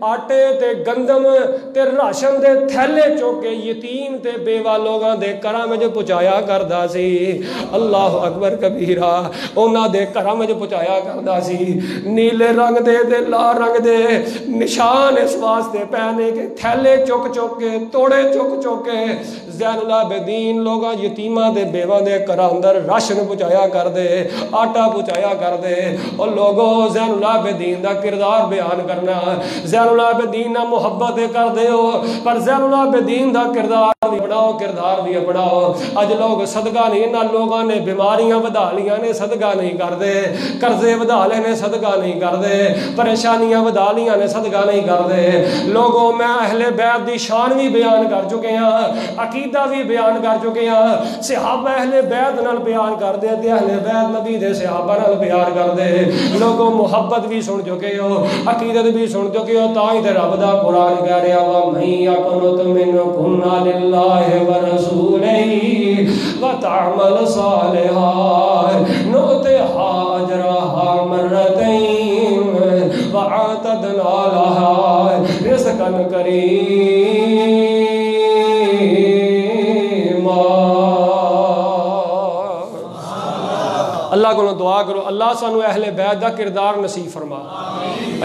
A: آٹے تے گندم تے راشن دے تھیلے چوکے یتیم تے بیوہ لوگاں دے کرام میں جو پچایا کردہ سی اللہ اکبر کبیرہ اونا دے کرام میں جو پچایا کردہ سی نیلے رنگ دے لال رنگ دے نشان اس واسطے پہنے کے تھیلے چوک چوکے توڑے چوک چوکے زین العابدین لوگاں یتیمہ دے بیوہ دے کرام در راشن پچایا کر دے آٹا پچایا کر دے اور لوگوں زین العابدین دا کردار بیان کرنا زین العابدین نہ محبت کر دے ہو پر زین العابدین دا کردار بھی بڑھاؤ کردار بھی بڑھاؤ اج لوگ صدقہ نہیں نہ لوگاں نے بیماریاں ودا لیاں نے صدقہ نہیں کر دے قرضے ودا لے نے صدقہ نہیں کر دے پریشانیاں ودا لیاں نے صدقہ نہیں کر دے لوگوں میں اہل بیت دی شان بھی بیان کر چکے ہیں عقیدہ بھی بیان کر چکے ہیں صحابہ اہل بیت نال بیان کر دے تے اہل بیت نبی دے صحابہ نال بیان کر دے لوگوں محبت بھی سن چکے ہو عقیدت بھی سن چکے ہو تاں ہی تے رب دا قرآن کہہ رہا وا من یقنط منکم للہ ورسولہ وتعمل صالحا نؤتها اجرها مرتين وأعتدنا لها رزقا كريما اللہ کو دعا کرو اللہ سانو اہل بیت دا کردار نصیب فرما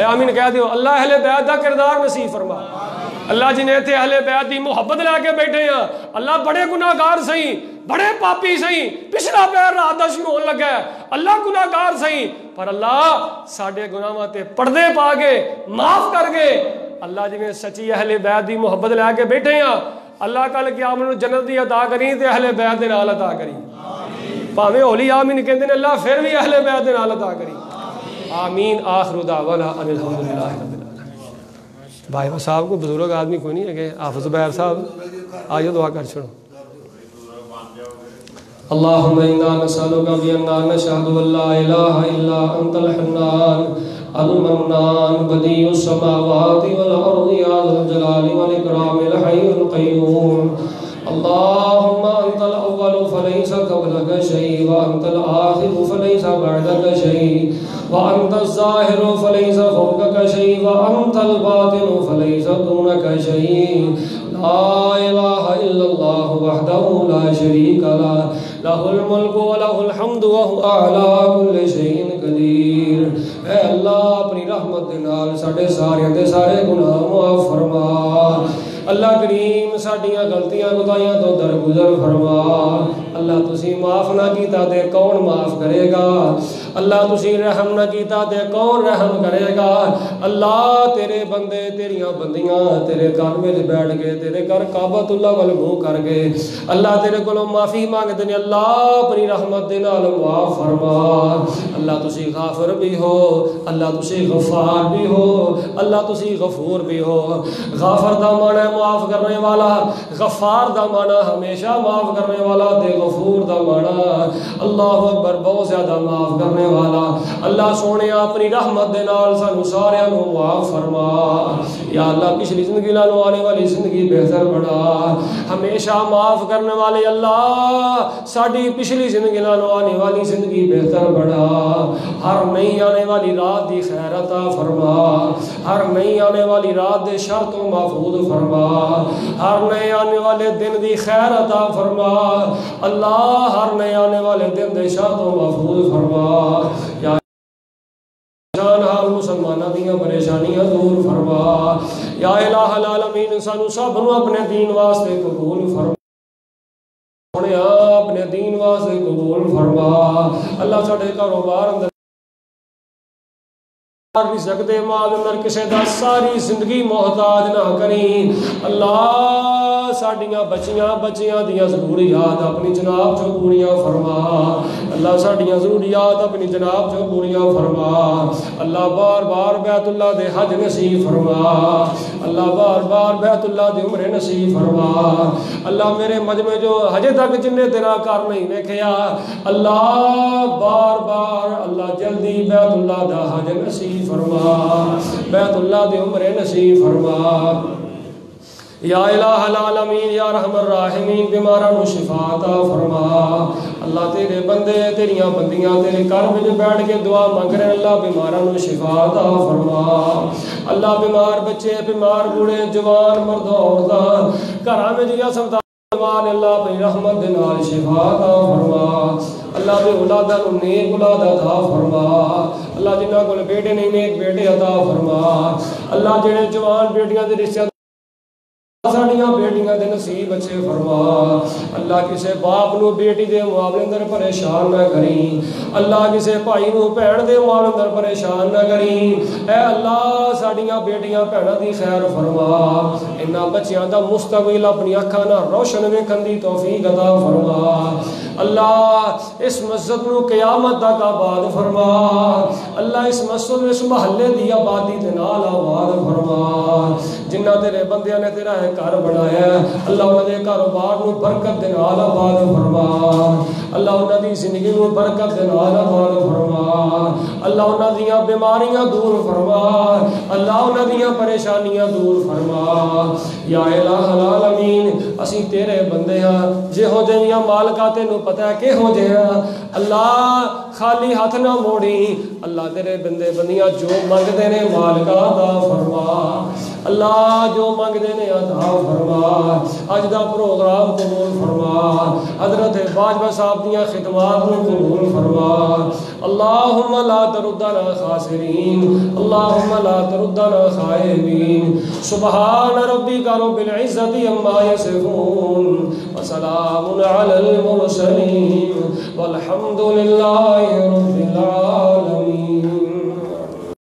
A: آمین کہہ دیو اللہ اہل بیت دا کردار نصیب فرما اللہ جنہیں تھے اہل بیت دی محبت لے کے بیٹھے ہیں اللہ بڑے گناہگار سہی بڑے پاپی سہی پچھلا پیر رات دا شروع ہونے لگا ہے اللہ گناہگار سہی پر اللہ ساڑھے گناہاں تے پردے پا کے معاف کر کے اللہ جنہیں سچی اہل بیت دی محبت لے کے بیٹھے ہیں اللہ کل قیامت جنت دی عطا کریں تے اہل بیت دے نال عطا کریں پاویں ہولی آمین کہندے نے اللہ پھر بھی اہل بیت دے نال عطا کریں آمین آخر دعوانا ان الحمدللہ رب العالمین بھائی صاحب کو بزرگ آدمی کوئی نہیں ہے کہ حافظ زبیر صاحب آئیے دعا کر چھوڑو اللہم انا نسألک بأننا نشہد ان لا الہ الا انت الحنان المنان بدیع السماوات والارض یا ذا الجلال والاکرام الحی القیوم اللهم أنت الأول فليس قبلك شيء وأنت الآخر فليس بعدك شيء وأنت الظاهر فليس فوقك شيء وأنت الباطن فليس دونك شيء لا إله إلا الله وحده لا شريك له له الملك وله الحمد وهو على كل شيء قدير اے اللہ اپنی رحمت دے نال ساڈے سارے گناہ معاف فرما اللہ کریم ساڈیاں غلطیاں کوتاہیاں تو درگزر فرما اللہ تسی معاف نہ کیتا تے کون معاف کرے گا اللہ تسی رحم نہ کیتا تے کون رحم کرے گا اللہ تیرے بندے تیریاں بندیاں تیرے گھر وچ بیٹھ کے تیرے گھر کعبۃ اللہ ول منہ کر کے اللہ تیرے کولوں معافی مانگدے نے اللہ اپنی رحمت دے نال معاف فرما اللہ تسی غافر بھی ہو اللہ تسی غفار بھی ہو اللہ تسی غفور بھی ہو غافر دا معنی معاف کرنے والا غفار دا معنی ہمیشہ معاف کرنے والا تے غفور دا معنی اللہ اکبر بہت زیادہ معاف کرنے والا اللہ سونے اپنی رحمت دے نال سانو سارے نو معاف فرما یا اللہ پچھلی زندگی نالوں آنے والی زندگی بہتر بنا ہمیشہ معاف کرنے والے اللہ ساڈی پچھلی زندگی نالوں آنے والی زندگی بہتر بنا ہر نئی آنے والی رات دی خیر عطا فرما ہر نئی آنے والی رات دے شر تو محفوظ فرما ہر نئے آنے والے دن دی خیر عطا فرما اللہ ہر نئے آنے والے دن دے شر تو محفوظ فرما یا جان حال مسلمانہ دیاں پریشانیاں دور فرما یا الہ العالمین سانو سب نو اپنے دین واسطے قبول فرما اپنے دین واسطے قبول فرما اللہ ساڈے کاروبار اندر رزق دے مال اندر کسے دا ساری زندگی محتاج نہ کریں اللہ ساڈیاں بچیاں دیاں ضروریات اپنی جناب چو پوریاں فرما اللہ ساڈیاں ضروریات اپنی جناب چو پوریاں فرما اللہ بار بار بیت اللہ دے حج نصیب فرما اللہ بار بار بیت اللہ دے عمرے نصیب فرما اللہ میرے مجمع جو حج تک جننے تیرا کار نہیں دیکھیا اللہ بار بار اللہ جلدی بیت اللہ دا حج نصیب فرما بیت اللہ دے عمرے نصیب فرما یا الہ العالمین یا رحم الراحمین بیماراں نو شفا عطا فرما اللہ تیرے بندے تیریاں بندیاں تیرے گھر وچ بیٹھ کے دعا منگ رہے اللہ بیماراں نو شفا عطا فرما اللہ بیمار بچے بیمار بوڑھے جوان مرد عورتاں گھراں وچ یا سمتا اللہ اپنی رحمت دے نال شفا عطا فرما اللہ بھی اولاداں نو نیک اولاد عطا فرما اللہ جنہاں کول بیٹے نہیں نیک بیٹے عطا فرما اللہ جڑے جوان بیٹیاں دے رشتے ساڑیاں بیٹیاں دے نصیب اچھے فرما اللہ کسے باپ نو بیٹی دے معاملے اندر پریشان نہ کریں اللہ کسے بھائی نو بہن دے معاملے اندر پریشان نہ کریں اے اللہ ساڑیاں بیٹیاں بہناں دی خیر فرما انہاں بچیاں دا مستقبل اپنی اکھاں نال روشن ویکھن دی توفیق عطا فرما اللہ اس مسجد نو قیامت تک آباد فرما اللہ اس مسجد اس محلے دی آبادی دے نال آباد فرما جنہ تیرے بندیاں نے تیرا گھر بنایا ہے اللہ انہاں دے کاروبار نو برکت دے نال آباد فرما اللہ انہاں دی زندگی نو برکت دے نال آباد فرما اللہ انہاں دیاں بیماریاں دور فرما اللہ انہاں دیاں پریشانیاں دور فرما یا الہ العالمین اسی تیرے بندے ہاں جہو جہیاں مالکا تینوں پتہ ہے کہ ہو جہاں اللہ خالی ہاتھ نہ موڑی اللہ تیرے بندے بندیاں جو منگ دینے مالکا عطا فرما اللہ جو منگ دینے عطا فرما اج دا پروگرام قبول فرما حضرت باجوہ صاحب دیاں خدمات کو قبول فرما اللہم لا تردنا خاسرین اللہم لا تردنا خائبین سبحان ربک رب العزت عما یصفون وسلام علی المرسلین والحمد للہ رب العالمین